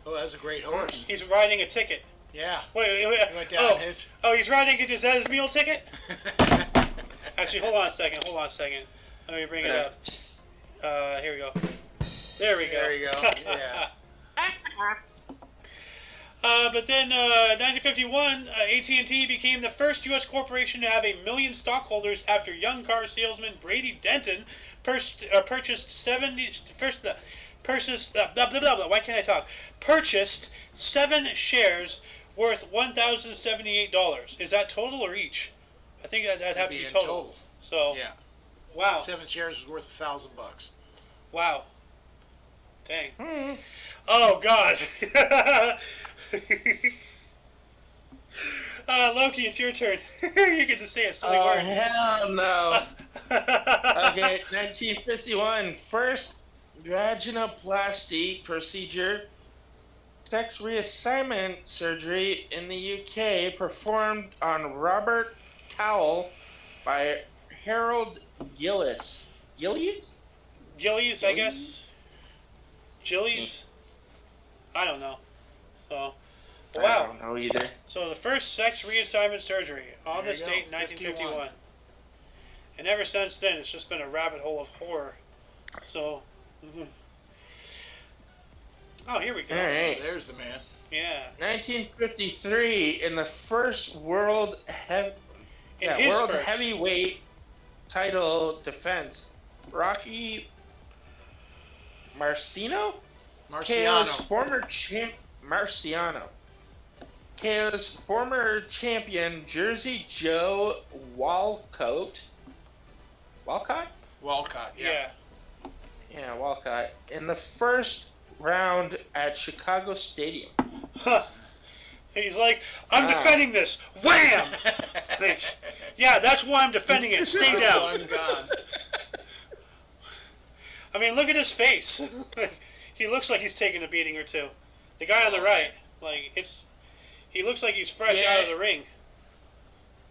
Oh, that's a great horse. He's riding a ticket. Yeah. Wait. He went down his. Oh, he's riding it. Is that his meal ticket? Actually, hold on a second. Let me bring it up. Here we go. There we go. Yeah. But then, 1951, AT&T became the first U.S. corporation to have 1 million stockholders after young car salesman Brady Denton purchased 7 shares worth $1,078. Is that total or each? I think that'd have to be total. So, yeah. Wow. 7 shares was worth $1,000. Wow. Dang. Mm-hmm. Oh God. Loki, it's your turn. You get to say a silly word. Hell no. Okay, 1951. First vaginoplasty procedure, sex reassignment surgery in the UK performed on Robert Cowell by Harold Gillis. Gillies, I guess. Gillies? I don't know. So, wow. I don't know either. So the first sex reassignment surgery on this date, 1951. And ever since then, it's just been a rabbit hole of horror. So, oh, here we go. All right. Oh, there's the man. Yeah. 1953, in the first world heavyweight title defense, Rocky Marciano? KO's former champion, Jersey Joe Walcott. Walcott, yeah. Yeah, Walcott. In the first round at Chicago Stadium. Huh. He's like, I'm defending this. Wham! Yeah, that's why I'm defending it. Stay down. I mean, look at his face. He looks like he's taking a beating or two. The guy on the right, he looks like he's fresh out of the ring.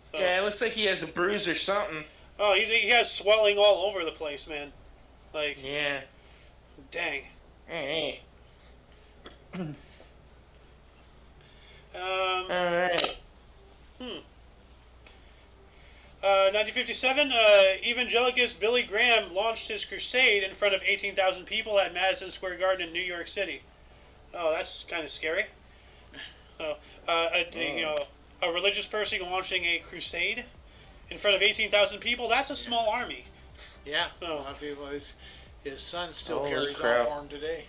So. Yeah, it looks like he has a bruise or something. Oh, he has swelling all over the place, man. Yeah. Dang. Hey. All right. 1957, evangelicist Billy Graham launched his crusade in front of 18,000 people at Madison Square Garden in New York City. Oh, that's kind of scary. So, a religious person launching a crusade in front of 18,000 people, that's a small army. Yeah, so, a lot of people, his son still carries on for him today.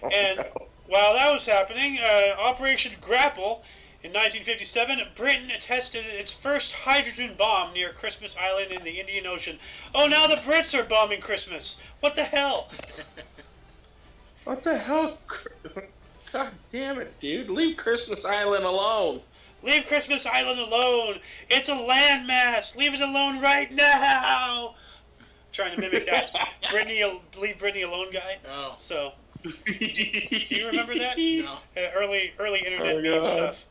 And while that was happening, Operation Grapple, in 1957, Britain tested its first hydrogen bomb near Christmas Island in the Indian Ocean. Oh, now the Brits are bombing Christmas. What the hell? What the hell? God damn it, dude. Leave Christmas Island alone. Leave Christmas Island alone. It's a landmass. Leave it alone right now. Trying to mimic that leave Britney alone guy. Oh. So, do you remember that? No. Early internet meme stuff.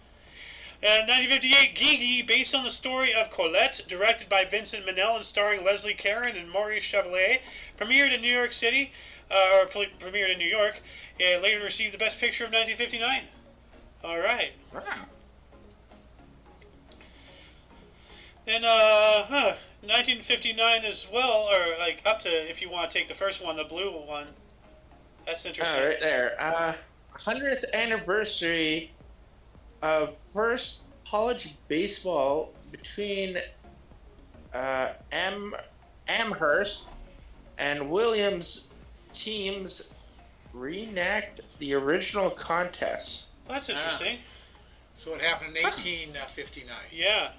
1958, Gigi, based on the story of Colette, directed by Vincent Minnell and starring Leslie Caron and Maurice Chevalier, premiered in New York City, premiered in New York, and later received the Best Picture of 1959. All right. Wow. And 1959 as well, or up to, if you want to take the first one, the blue one. That's interesting. Right there. 100th anniversary of first college baseball between Amherst and Williams teams reenact the original contest. Well, that's interesting. So it happened in 1859. Yeah.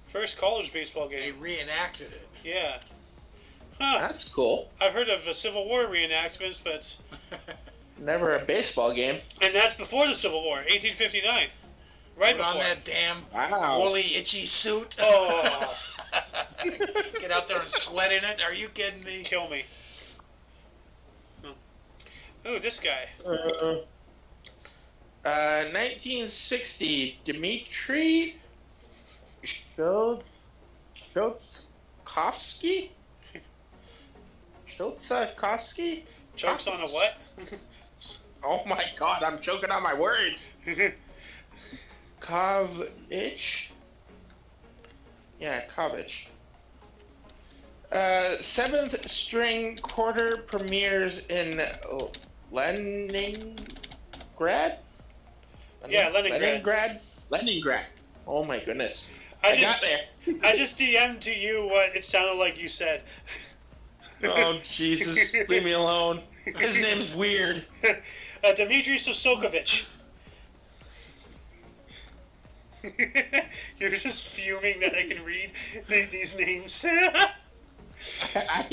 First college baseball game. They reenacted it. Yeah. Huh. That's cool. I've heard of the Civil War reenactments, but... Never a baseball game. And that's before the Civil War, 1859. Right before. On that damn woolly, itchy suit. Oh. Get out there and sweat in it. Are you kidding me? Kill me. Ooh, this guy. 1960, Dmitry Shostakovsky? Shostakovsky? Chokes on a what? Oh my god, I'm choking on my words. Kovich? Yeah, Kovich. 7th string quarter premieres in Leningrad? Yeah, Leningrad. Leningrad. Oh my goodness. I got there. I just DM'd to you what it sounded like you said. Oh, Jesus. Leave me alone. His name's weird. Dmitry Sostokovich. You're just fuming that I can read these names. I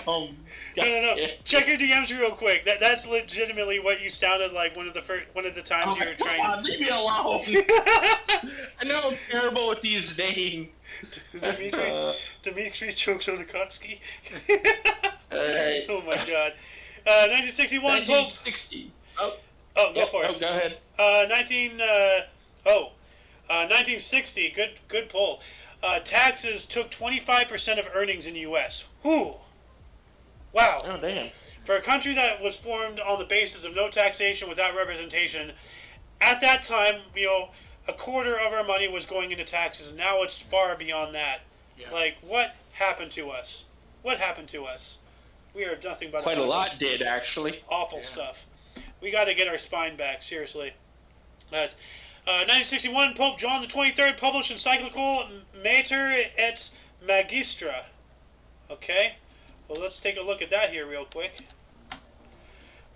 am. No. Check your DMs real quick. That's legitimately what you sounded like one of the times you were trying. Come on, leave me alone. I know I'm terrible with these names. Dmitry Choksonikovsky. Right. Oh my god. 1961. 1960. Go for it. Oh, go ahead. 1960. Good poll. Taxes took 25% of earnings in the U.S. Whew. Wow. Oh, damn. For a country that was formed on the basis of no taxation without representation, at that time, a quarter of our money was going into taxes, and now it's far beyond that. Yeah. Like, what happened to us? What happened to us? We are nothing but quite a lot did, actually. Awful stuff. We got to get our spine back, seriously. 1961, Pope John the 23rd published encyclical Mater et Magistra. Okay, well, let's take a look at that here real quick.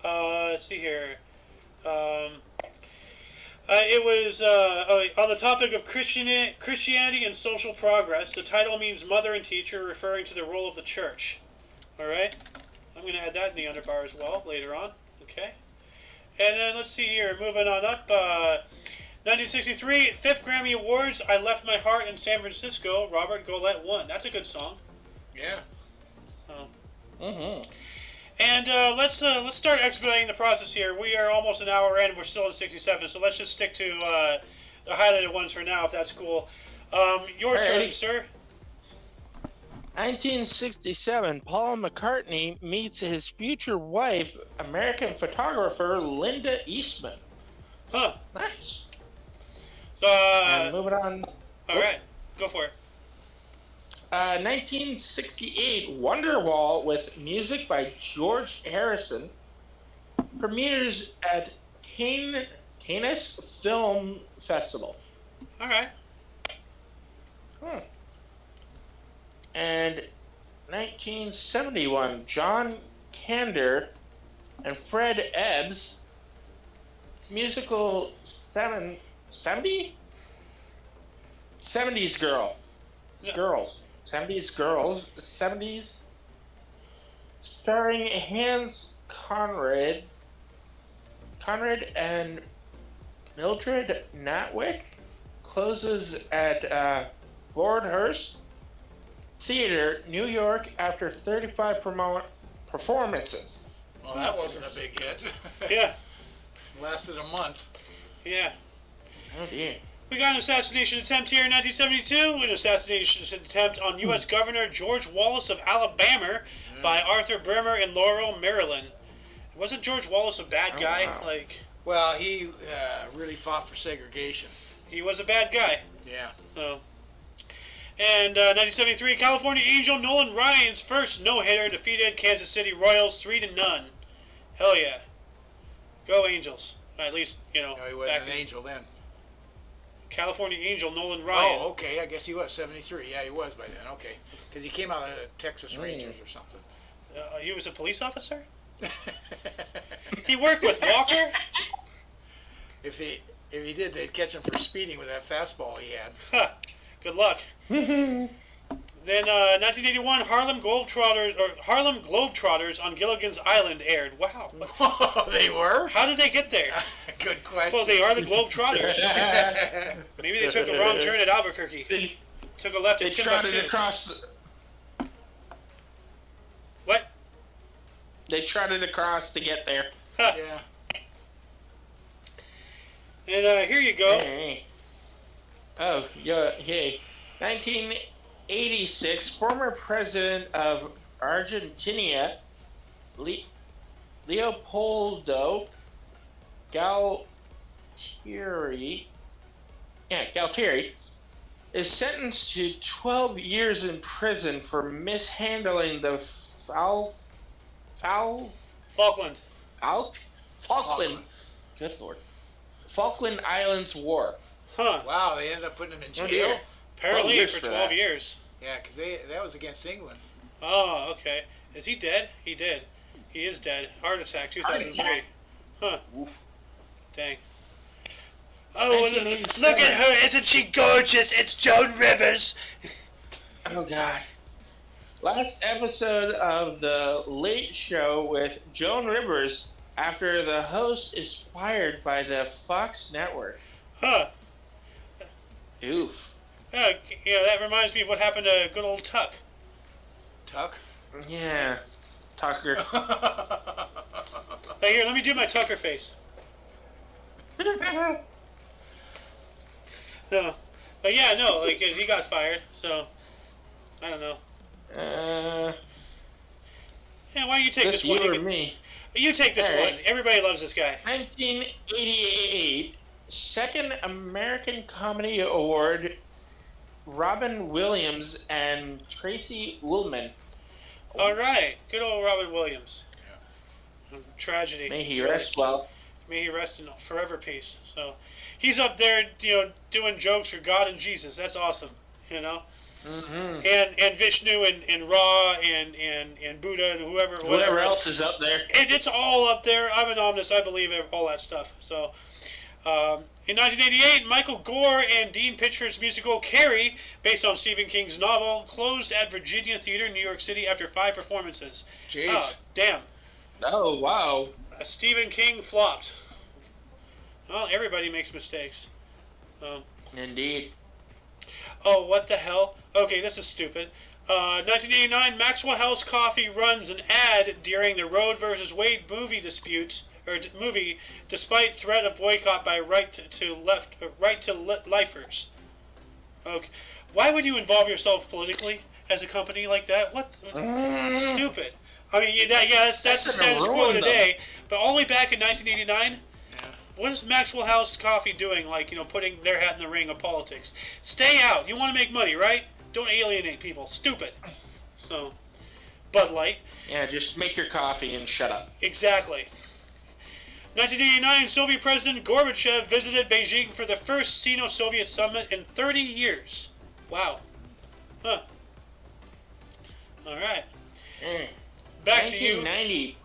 Let's see here. It was on the topic of Christianity and social progress. The title means mother and teacher, referring to the role of the church. All right, I'm going to add that in the underbar as well later on. Okay, and then let's see here. Moving on up. 1963, 5th Grammy Awards. I Left My Heart in San Francisco. Robert Golette won. That's a good song. Yeah. Mm-hmm. And let's start expediting the process here. We are almost an hour in. We're still in 67, so let's just stick to the highlighted ones for now, if that's cool. Your turn, sir. 1967, Paul McCartney meets his future wife, American photographer Linda Eastman. Huh. Nice. So, moving on. All right, go for it. 1968, Wonderwall with music by George Harrison premieres at Cannes Film Festival. All right. And 1971, John Kander and Fred Ebbs musical 70s girls 70s starring Hans Conrad and Mildred Natwick closes at Broadhurst Theater, New York after 35 performances. Well, that wasn't a big hit. Yeah. Lasted a month. Yeah. Oh dear. We got an assassination attempt here in 1972, an assassination attempt on U.S. Governor George Wallace of Alabama by Arthur Bremer in Laurel, Maryland. Wasn't George Wallace a bad guy? Wow. Well, he really fought for segregation. He was a bad guy. Yeah. So. And 1973, California Angel Nolan Ryan's first no-hitter defeated Kansas City Royals 3-0. Hell yeah. Go Angels. At least, No, he wasn't an Angel then. California Angel Nolan Ryan. Oh, okay. I guess he was 73. Yeah, he was by then. Okay. Because he came out of Texas Rangers or something. He was a police officer? He worked with Walker? If he did, they'd catch him for speeding with that fastball he had. Huh. Good luck. Then 1981, Harlem Globetrotters on Gilligan's Island aired. Wow. They were? How did they get there? Good question. Well, they are the Globetrotters. Maybe they took a wrong turn at Albuquerque. Took a left at Timbuktu. They trotted across. What? They trotted across to get there. Huh. Yeah. And here you go. Hey. Oh, yeah, hey. 1986, former president of Argentina, Leopoldo Galtieri, Galtieri, is sentenced to 12 years in prison for mishandling the Falkland. Falkland. Good Lord. Falkland Islands War. Huh. Wow, they ended up putting him in jail. dear. Apparently 12 for years for 12 that. years. Yeah, because that was against England. Oh, okay. Is he dead? He did. He is dead. Heart attack, 2003. Huh. Dang. Oh, look at her. Isn't she gorgeous? It's Joan Rivers. Oh, God. Last episode of The Late Show with Joan Rivers after the host is fired by the Fox Network. Huh. Oof. That reminds me of what happened to good old Tuck. Tuck? Yeah. Tucker. Hey, here, let me do my Tucker face. No. But yeah, no, like, he got fired, so, I don't know. Yeah, why don't you take this one? You or me? You take this All right. one. Everybody loves this guy. 1988, second American Comedy Award, Robin Williams and Tracy Ullman. All right. Good old Robin Williams. Yeah. Tragedy. May he rest well. May he rest in forever peace. So, he's up there, doing jokes for God and Jesus. That's awesome, Mm-hmm. And Vishnu and Ra and Buddha and whatever else is up there. It's all up there. I'm an omnist. I believe in all that stuff. So, in 1988, Michael Gore and Dean Pitcher's musical Carrie, based on Stephen King's novel, closed at Virginia Theater, New York City, after 5 performances. Jeez. Oh, damn. Oh, wow. Stephen King flopped. Well, everybody makes mistakes. Indeed. Oh, what the hell? Okay, this is stupid. 1989, Maxwell House Coffee runs an ad during the Roe versus Wade movie despite threat of boycott by right to lifers. Okay, why would you involve yourself politically as a company like that? What? Stupid. I mean, that's the status quo today. But all the way back in 1989. What is Maxwell House Coffee doing, putting their hat in the ring of politics? Stay out. You want to make money, right? Don't alienate people. Stupid. So, Bud Light. Yeah, just make your coffee and shut up. Exactly. 1989, Soviet President Gorbachev visited Beijing for the first Sino-Soviet summit in 30 years. Wow. Huh. All right. Back to you. 1990.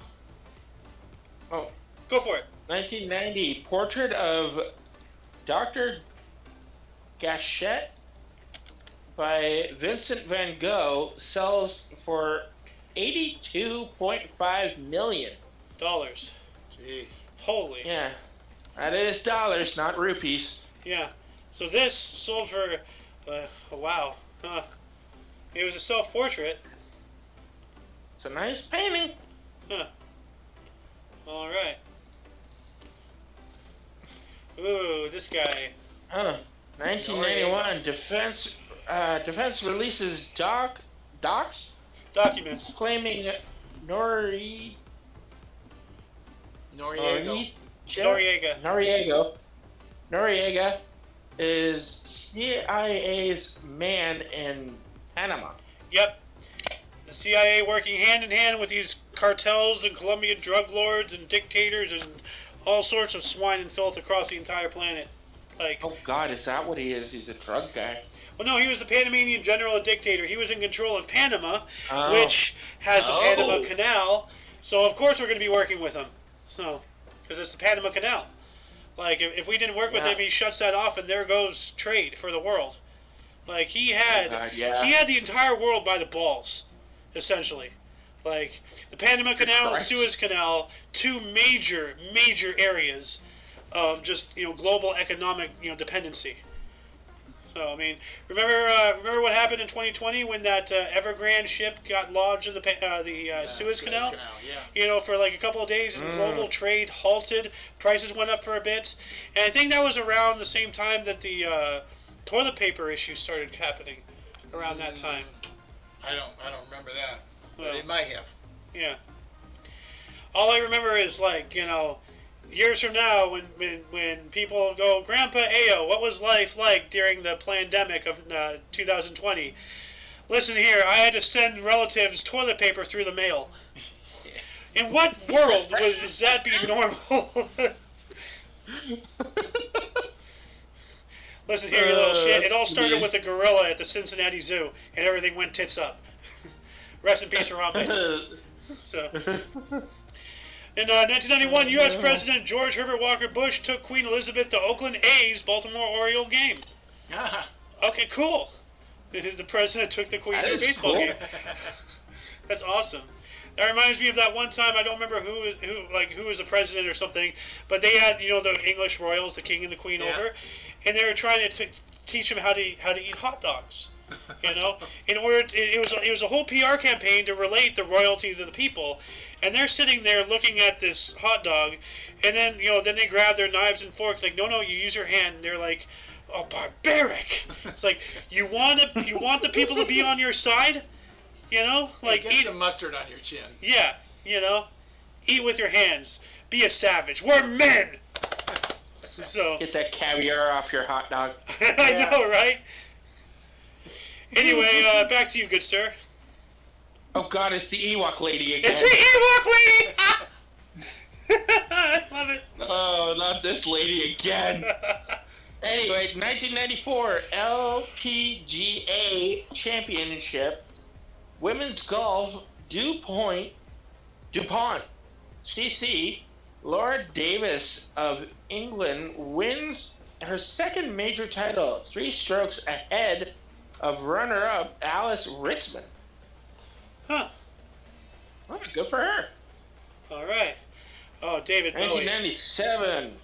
Oh. Go for it. 1990, portrait of Dr. Gachet by Vincent van Gogh sells for $82.5 million. Jeez. Holy. Yeah. That is dollars, not rupees. Yeah. So this sold for, wow. Huh. It was a self-portrait. It's a nice painting. Huh. All right. Ooh, this guy. 1991, Defense releases documents claiming Noriega is CIA's man in Panama. Yep. The CIA working hand in hand with these cartels and Colombian drug lords and dictators and all sorts of swine and filth across the entire planet. Oh God, is that what he is? He's a drug guy. Well, no, he was the Panamanian general and dictator. He was in control of Panama, which has the Panama Canal. So of course we're going to be working with him. So, because it's the Panama Canal. If we didn't work with him, he shuts that off, and there goes trade for the world. He had the entire world by the balls, essentially. The Panama Canal and Suez Canal, two major areas of just global economic dependency. So I mean, remember what happened in 2020 when that Evergrande ship got lodged in the Suez Canal? Yeah. For like a couple of days, and global trade halted. Prices went up for a bit, and I think that was around the same time that the toilet paper issue started happening. Around that time. I don't remember that, but it might have. Yeah. All I remember is years from now, when people go, Grandpa Ayo, what was life like during the pandemic of 2020? Listen here, I had to send relatives toilet paper through the mail. In what world does that be normal? Listen here, you little shit. It all started with a gorilla at the Cincinnati Zoo, and everything went tits up. Rest in peace, Harambe. So. In 1991, U.S. President George Herbert Walker Bush took Queen Elizabeth to Oakland A's Baltimore Oriole game. Okay, cool. The president took the Queen to a baseball game. That's awesome. That reminds me of that one time. I don't remember who was the president or something, but they had the English royals, the king and the queen over, and they were trying to teach them how to eat hot dogs. In order it was a whole PR campaign to relate the royalty to the people. And they're sitting there looking at this hot dog, and then then they grab their knives and forks. Like, no, you use your hand. And they're like, oh, barbaric! It's like you want the people to be on your side, like get eat some mustard on your chin. Yeah, eat with your hands. Be a savage. We're men. So get that caviar off your hot dog. I know, right? Anyway, back to you, good sir. Oh God, it's the Ewok lady again. It's the Ewok lady! I love it. Oh, not this lady again. Anyway, 1994 LPGA Championship, Women's Golf, DuPont, CC, Laura Davis of England wins her second major title, 3 strokes ahead of runner-up Alice Ritzman. Huh. Oh, good for her. All right. Oh, David Bowie. 1997.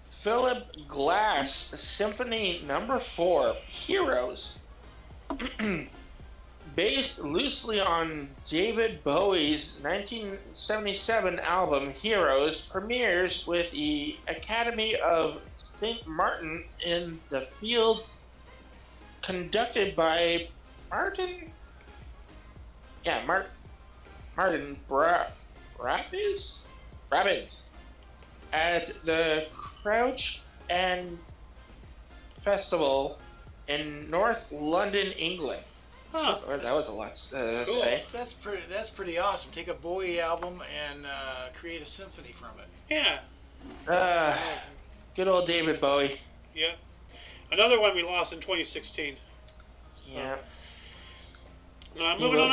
Philip Glass Symphony No. 4, Heroes. Based loosely on David Bowie's 1977 album Heroes, premieres with the Academy of St. Martin in the Fields, conducted by Martin Robbins at the Crouch End Festival in North London, England. Huh. That was a lot to cool. say. That's pretty awesome. Take a Bowie album and create a symphony from it. Yeah. Good old David Bowie. Yeah. Another one we lost in 2016. So. Yeah. Moving on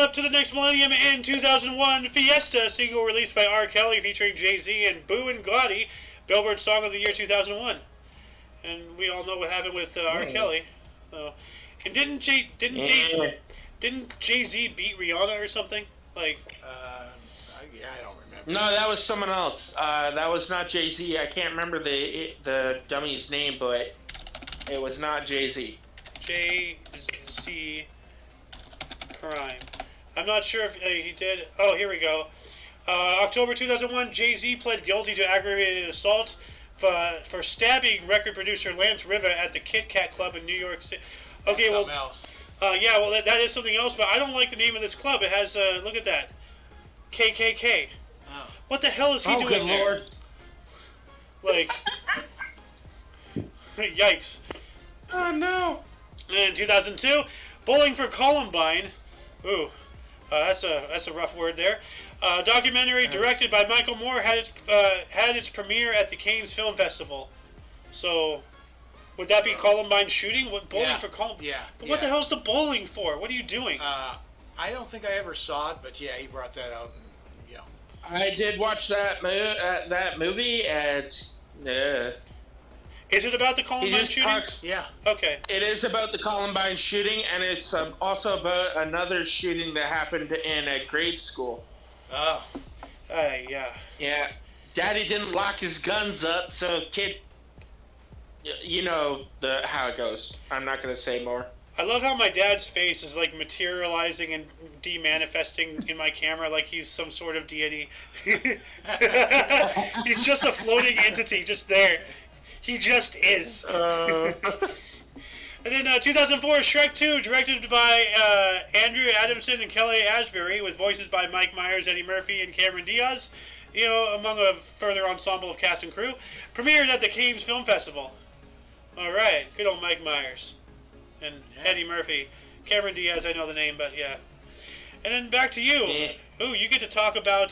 up to the next millennium in 2001, Fiesta, single released by R. Kelly featuring Jay-Z and Boo and Gotti, Billboard Song of the Year 2001. And we all know what happened with R. Kelly. So, and didn't Jay-Z beat Rihanna or something? I don't remember. No, that was someone else. That was not Jay-Z. I can't remember the dummy's name, but it was not Jay-Z. Jay-Z crime. I'm not sure if he did. Oh, here we go. October 2001, Jay-Z pled guilty to aggravated assault for stabbing record producer Lance Riva at the Kit Kat Club in New York City. Okay, That's something else. That is something else, but I don't like the name of this club. It has, look at that. KKK. Oh. What the hell is he doing good there? Lord. Like, yikes. Oh, no. In 2002, Bowling for Columbine. Ooh, that's a rough word there. Documentary directed by Michael Moore had its premiere at the Cannes Film Festival. So, would that be Columbine shooting? What bowling for Columbine? Yeah. But what the hell's the bowling for? What are you doing? I don't think I ever saw it, but yeah, he brought that out. And, I did watch that movie. It's Is it about the Columbine shooting? Yeah. Okay. It is about the Columbine shooting, and it's also about another shooting that happened in a grade school. Oh. Yeah. Yeah. Daddy didn't lock his guns up, so kid You know how it goes. I'm not going to say more. I love how my dad's face is like materializing and demanifesting in my camera like he's some sort of deity. He's just a floating entity just there. He just is. And then 2004, Shrek 2, directed by Andrew Adamson and Kelly Asbury, with voices by Mike Myers, Eddie Murphy, and Cameron Diaz, among a further ensemble of cast and crew. Premiered at the Cannes Film Festival. All right, good old Mike Myers. And Eddie Murphy. Cameron Diaz, I know the name, but yeah. And then back to you. Yeah. Ooh, you get to talk about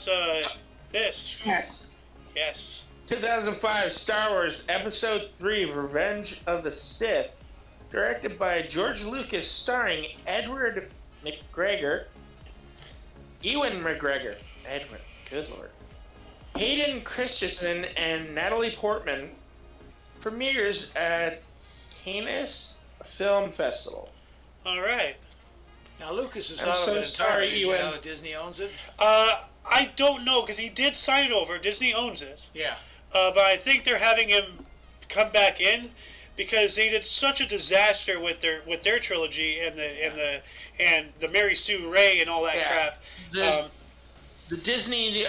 this. Yes. Yes. 2005, Star Wars Episode 3, Revenge of the Sith. Directed by George Lucas, starring Edward McGregor, Ewan McGregor, Edward, good lord, Hayden Christensen, and Natalie Portman. Premieres at Cannes Film Festival. All right. Now Lucas is out of it entirely. You know that Disney owns it? I don't know, because he did sign it over. Disney owns it. Yeah. But I think they're having him come back in, because they did such a disaster with their trilogy and the Mary Sue Ray and all that crap. The Disney,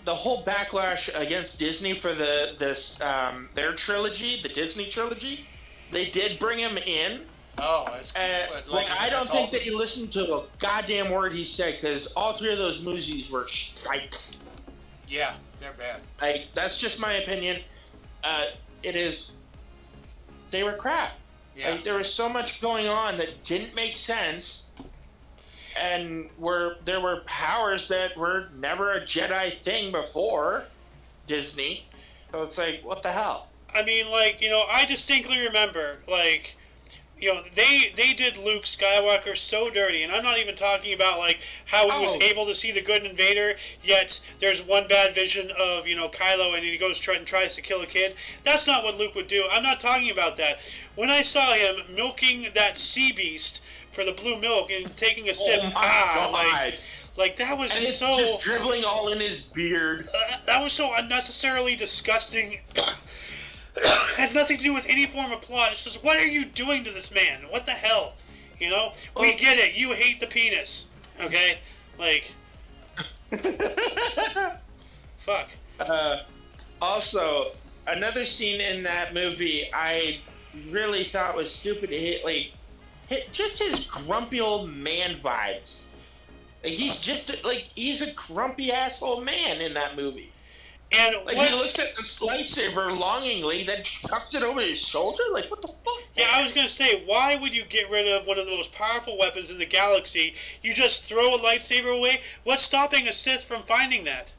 the whole backlash against Disney for their trilogy, the Disney trilogy, they did bring him in. Oh, that's cool. I don't think that you listened to a goddamn word he said, because all three of those movies were shite. Yeah, they're bad. That's just my opinion. It is. They were crap. Yeah. There was so much going on that didn't make sense, and there were powers that were never a Jedi thing before Disney. So it's like, what the hell? I mean, I distinctly remember, they did Luke Skywalker so dirty, and I'm not even talking about how he was able to see the good in Vader, yet there's one bad vision of Kylo, and he goes and tries to kill a kid. That's not what Luke would do. I'm not talking about that. When I saw him milking that sea beast for the blue milk and taking a sip, that was and it's so just dribbling all in his beard. That was so unnecessarily disgusting. Had nothing to do with any form of plot. It's just, what are you doing to this man? What the hell? We get it. You hate the penis. Okay? Fuck. Also, another scene in that movie I really thought was stupid. Just his grumpy old man vibes. He's a grumpy asshole man in that movie. And he looks at this lightsaber longingly, then tucks it over his shoulder? What the fuck? Yeah, I was going to say, why would you get rid of one of the most powerful weapons in the galaxy? You just throw a lightsaber away? What's stopping a Sith from finding that?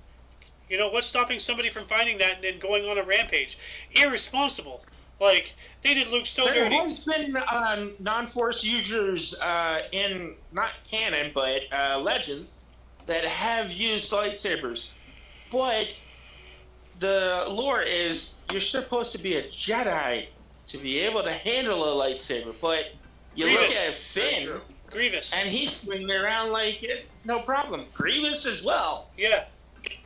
What's stopping somebody from finding that and then going on a rampage? Irresponsible. They did Luke so dirty. There has been non-Force users in, not canon, but Legends, that have used lightsabers. But the lore is you're supposed to be a Jedi to be able to handle a lightsaber, but you Grievous. Look at Finn, Grievous, and he's swinging around no problem. Grievous as well. Yeah.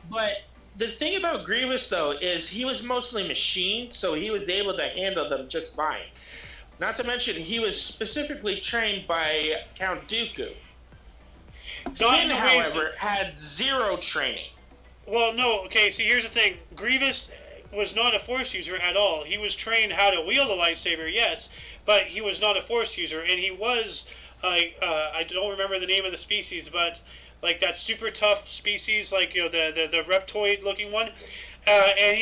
But the thing about Grievous, though, is he was mostly machined, so he was able to handle them just fine. Not to mention, he was specifically trained by Count Dooku. Finn, however, had zero training. Well, no, okay, see, here's the thing. Grievous was not a Force user at all. He was trained how to wield a lightsaber, yes, but he was not a Force user, and he was, I don't remember the name of the species, but, that super tough species, the reptoid-looking one, and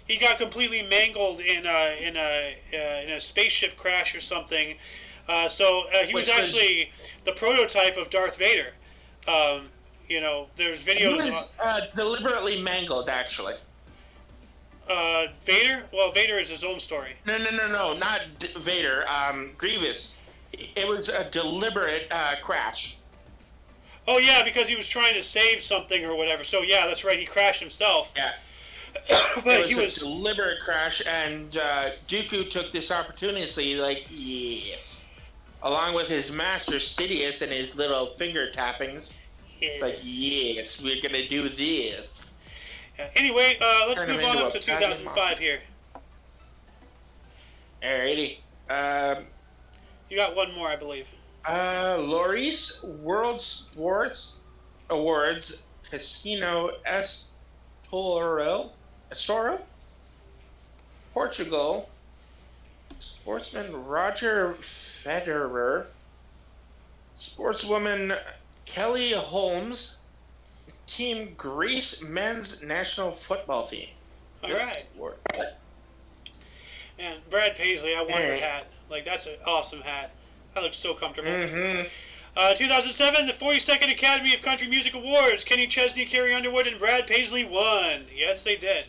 he got completely mangled in a spaceship crash or something, so he was actually the prototype of Darth Vader. There's videos. He was deliberately mangled, actually. Vader? Well, Vader is his own story. No, not Vader. Grievous. It was a deliberate crash. Oh, yeah, because he was trying to save something or whatever. So, yeah, that's right. He crashed himself. Yeah. But it was a deliberate crash, and Dooku took this opportunity, yes. Along with his master, Sidious, and his little finger tappings. It's yes, we're going to do this. Anyway, let's move on up to 2005 here. Alrighty. You got one more, I believe. Loris World Sports Awards Casino Estoril, Portugal. Sportsman Roger Federer. Sportswoman Kelly Holmes. Team Greece men's national football team. All right. And Brad Paisley, I want your hat. Like, that's an awesome hat. That looks so comfortable. 2007, the 42nd Academy of Country Music Awards. Kenny Chesney, Carrie Underwood, and Brad Paisley won. Yes, they did.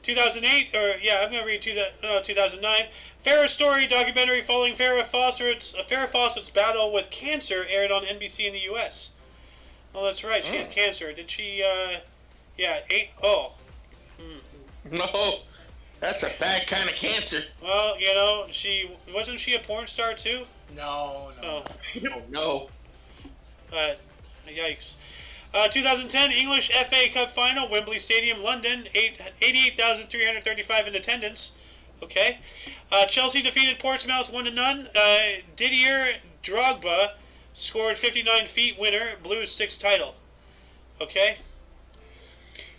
2008, I'm going to read 2009. Farrah Story documentary following Farrah Fawcett's battle with cancer aired on NBC in the U.S. Oh, that's right. She had cancer. Did she, No, that's a bad kind of cancer. Well, wasn't she a porn star too? No. I don't know. Yikes. 2010 English FA Cup final, Wembley Stadium, London, 88,335 in attendance. Okay. Chelsea defeated Portsmouth 1-0. Didier Drogba scored 59 feet winner, Blues 6th title. Okay.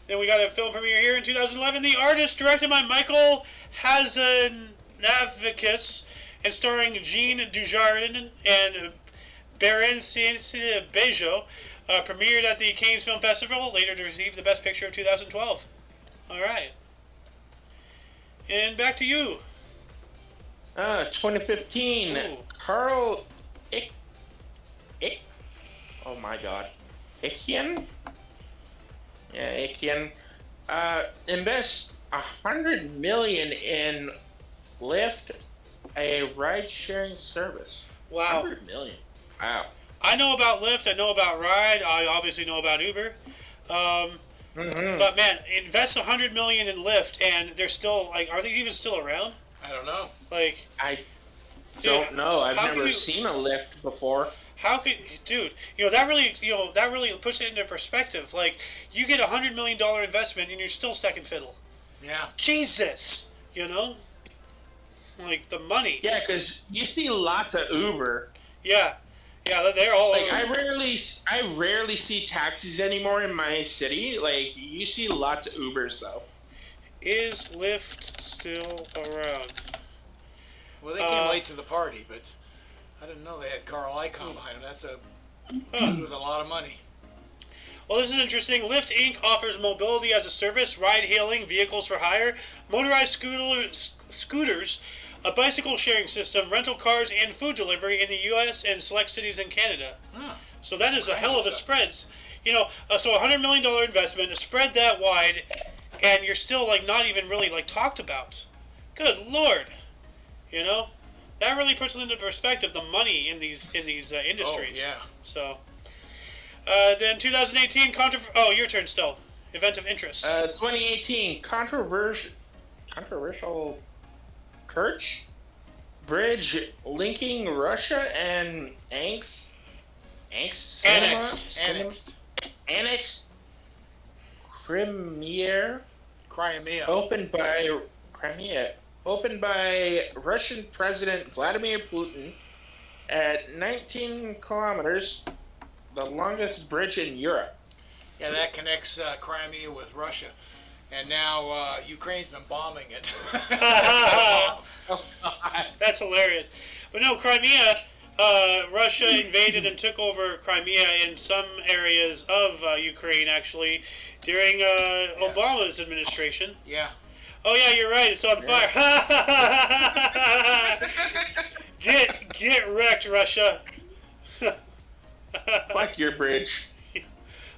Then we got a film premiere here in 2011. The Artist, directed by Michael Hazanavicius and starring Jean Dujardin and Berenice Bejo, premiered at the Cannes Film Festival, later to receive the Best Picture of 2012. All right. And back to you. 2015. Ooh. Carl oh my God. Etienne? Yeah, Etienne. Invest $100 million in Lyft, a ride-sharing service. Wow. $100 million. Wow. I know about Lyft. I know about Ride. I obviously know about Uber. But man, invest $100 million in Lyft, and they're still are they even still around? I don't know. I don't know. I've never seen a Lyft before. How could, that really puts it into perspective. Like, you get $100 million investment, and you're still second fiddle. Yeah. Jesus, like the money. Yeah, because you see lots of Uber. Yeah, they're all over. I rarely see taxis anymore in my city. Like, you see lots of Ubers though. Is Lyft still around? Well, they came late to the party, but I didn't know they had Carl Icahn behind them. That's with a lot of money. Well, this is interesting. Lyft Inc. offers mobility as a service, ride-hailing, vehicles for hire, motorized scooters, a bicycle sharing system, rental cars, and food delivery in the U.S. and select cities in Canada. So that is a hell of a spread. So $100 million investment, a spread that wide, and you're still not even really talked about. Good Lord, that really puts it into perspective, the money in these industries. Oh, yeah. So then 2018 your turn still. Event of interest. 2018 controversial Kerch bridge linking Russia and annexed Crimea opened by Russian President Vladimir Putin at 19 kilometers, the longest bridge in Europe. Yeah, that connects Crimea with Russia. And now Ukraine's been bombing it. That's hilarious. But no, Crimea, Russia invaded and took over Crimea in some areas of Ukraine, actually, during Obama's administration. Yeah. Oh, yeah, you're right. It's on fire. Get wrecked, Russia. Fuck your bridge.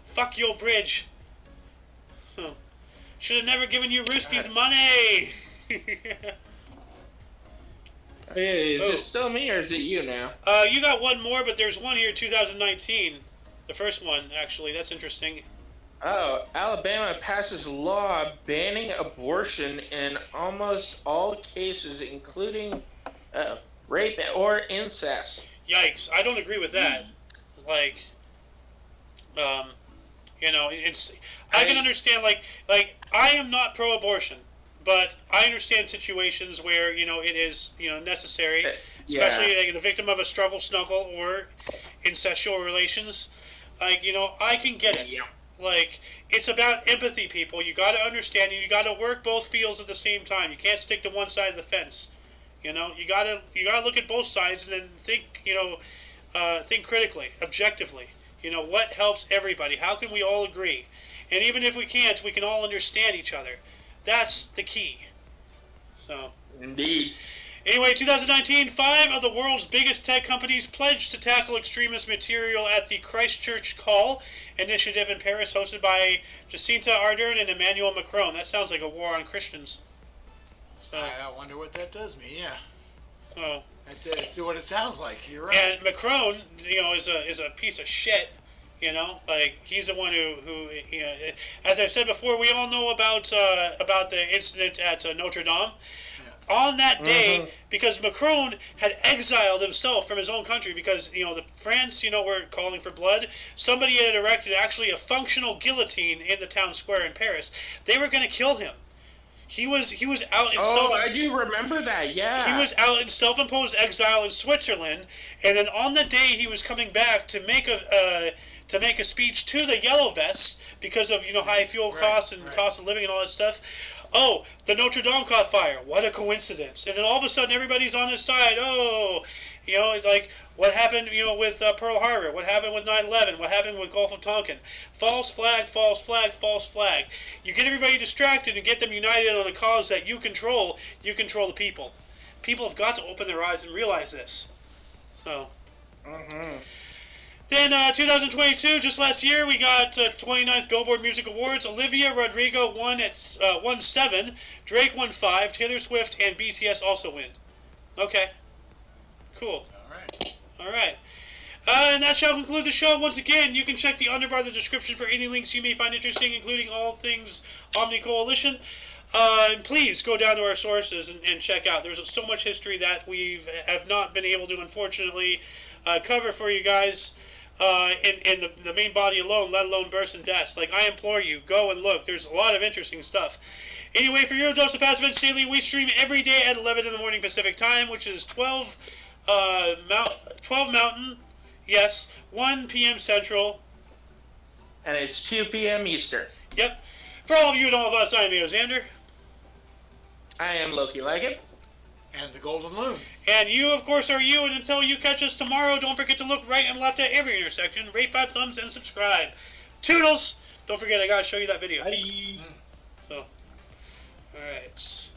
Fuck your bridge. So, should have never given you Ruskies money. Is it still me or is it you now? You got one more, but there's one here, 2019. The first one, actually. That's interesting. Oh, Alabama passes law banning abortion in almost all cases, including rape or incest. Yikes! I don't agree with that. I can understand. I am not pro-abortion, But I understand situations where, it is, necessary, especially like, the victim of a struggle, snuggle, or incestual relations. Like, I can get it. Yeah. Like, it's about empathy, people. You got to understand, and you got to work both fields at the same time. You can't stick to one side of the fence. You gotta look at both sides and then think, think critically, objectively. What helps everybody? How can we all agree? And even if we can't, we can all understand each other. That's the key. So. Indeed. Anyway, 2019, 5 of the world's biggest tech companies pledged to tackle extremist material at the Christchurch Call initiative in Paris, hosted by Jacinta Ardern and Emmanuel Macron. That sounds like a war on Christians. So, I wonder what that does mean. Yeah. Oh. That's what it sounds like. You're right. And Macron, is a piece of shit. Like he's the one who as I've said before, we all know about the incident at Notre Dame. Yeah. On that day, because Macron had exiled himself from his own country because the France were calling for blood. Somebody had erected actually a functional guillotine in the town square in Paris. They were going to kill him. He was out in I do remember that. Yeah. He was out in self-imposed exile in Switzerland, and then on the day he was coming back to make a speech to the Yellow Vests because of high fuel costs and cost of living and all that stuff. Oh, the Notre Dame caught fire. What a coincidence! And then all of a sudden everybody's on his side. Oh, it's like what happened with Pearl Harbor. What happened with 9/11? What happened with Gulf of Tonkin? False flag, false flag, false flag. You get everybody distracted and get them united on a cause that you control. You control the people. People have got to open their eyes and realize this. So. Then 2022, just last year, we got 29th Billboard Music Awards. Olivia Rodrigo won 7, Drake won 5, Taylor Swift and BTS also win. Okay. Cool. All right. And that shall conclude the show. Once again, you can check the underbar of the description for any links you may find interesting, including all things Omni Coalition. And please go down to our sources and check out. There's so much history that we have not been able to, unfortunately, cover for you guys in the main body alone, let alone births and deaths. Like, I implore you, go and look. There's a lot of interesting stuff. Anyway, for your dose of Passive Edge Daily, we stream every day at 11 in the morning Pacific time, which is 12 Mountain, yes, 1 p.m. Central. And it's 2 p.m. Eastern. Yep. For all of you and all of us, I'm Xander. I am Loki Leggett. And the Golden Loon. And you, of course, are you. And until you catch us tomorrow, don't forget to look right and left at every intersection. Rate 5 thumbs and subscribe. Toodles! Don't forget, I gotta show you that video. Bye. So, alright.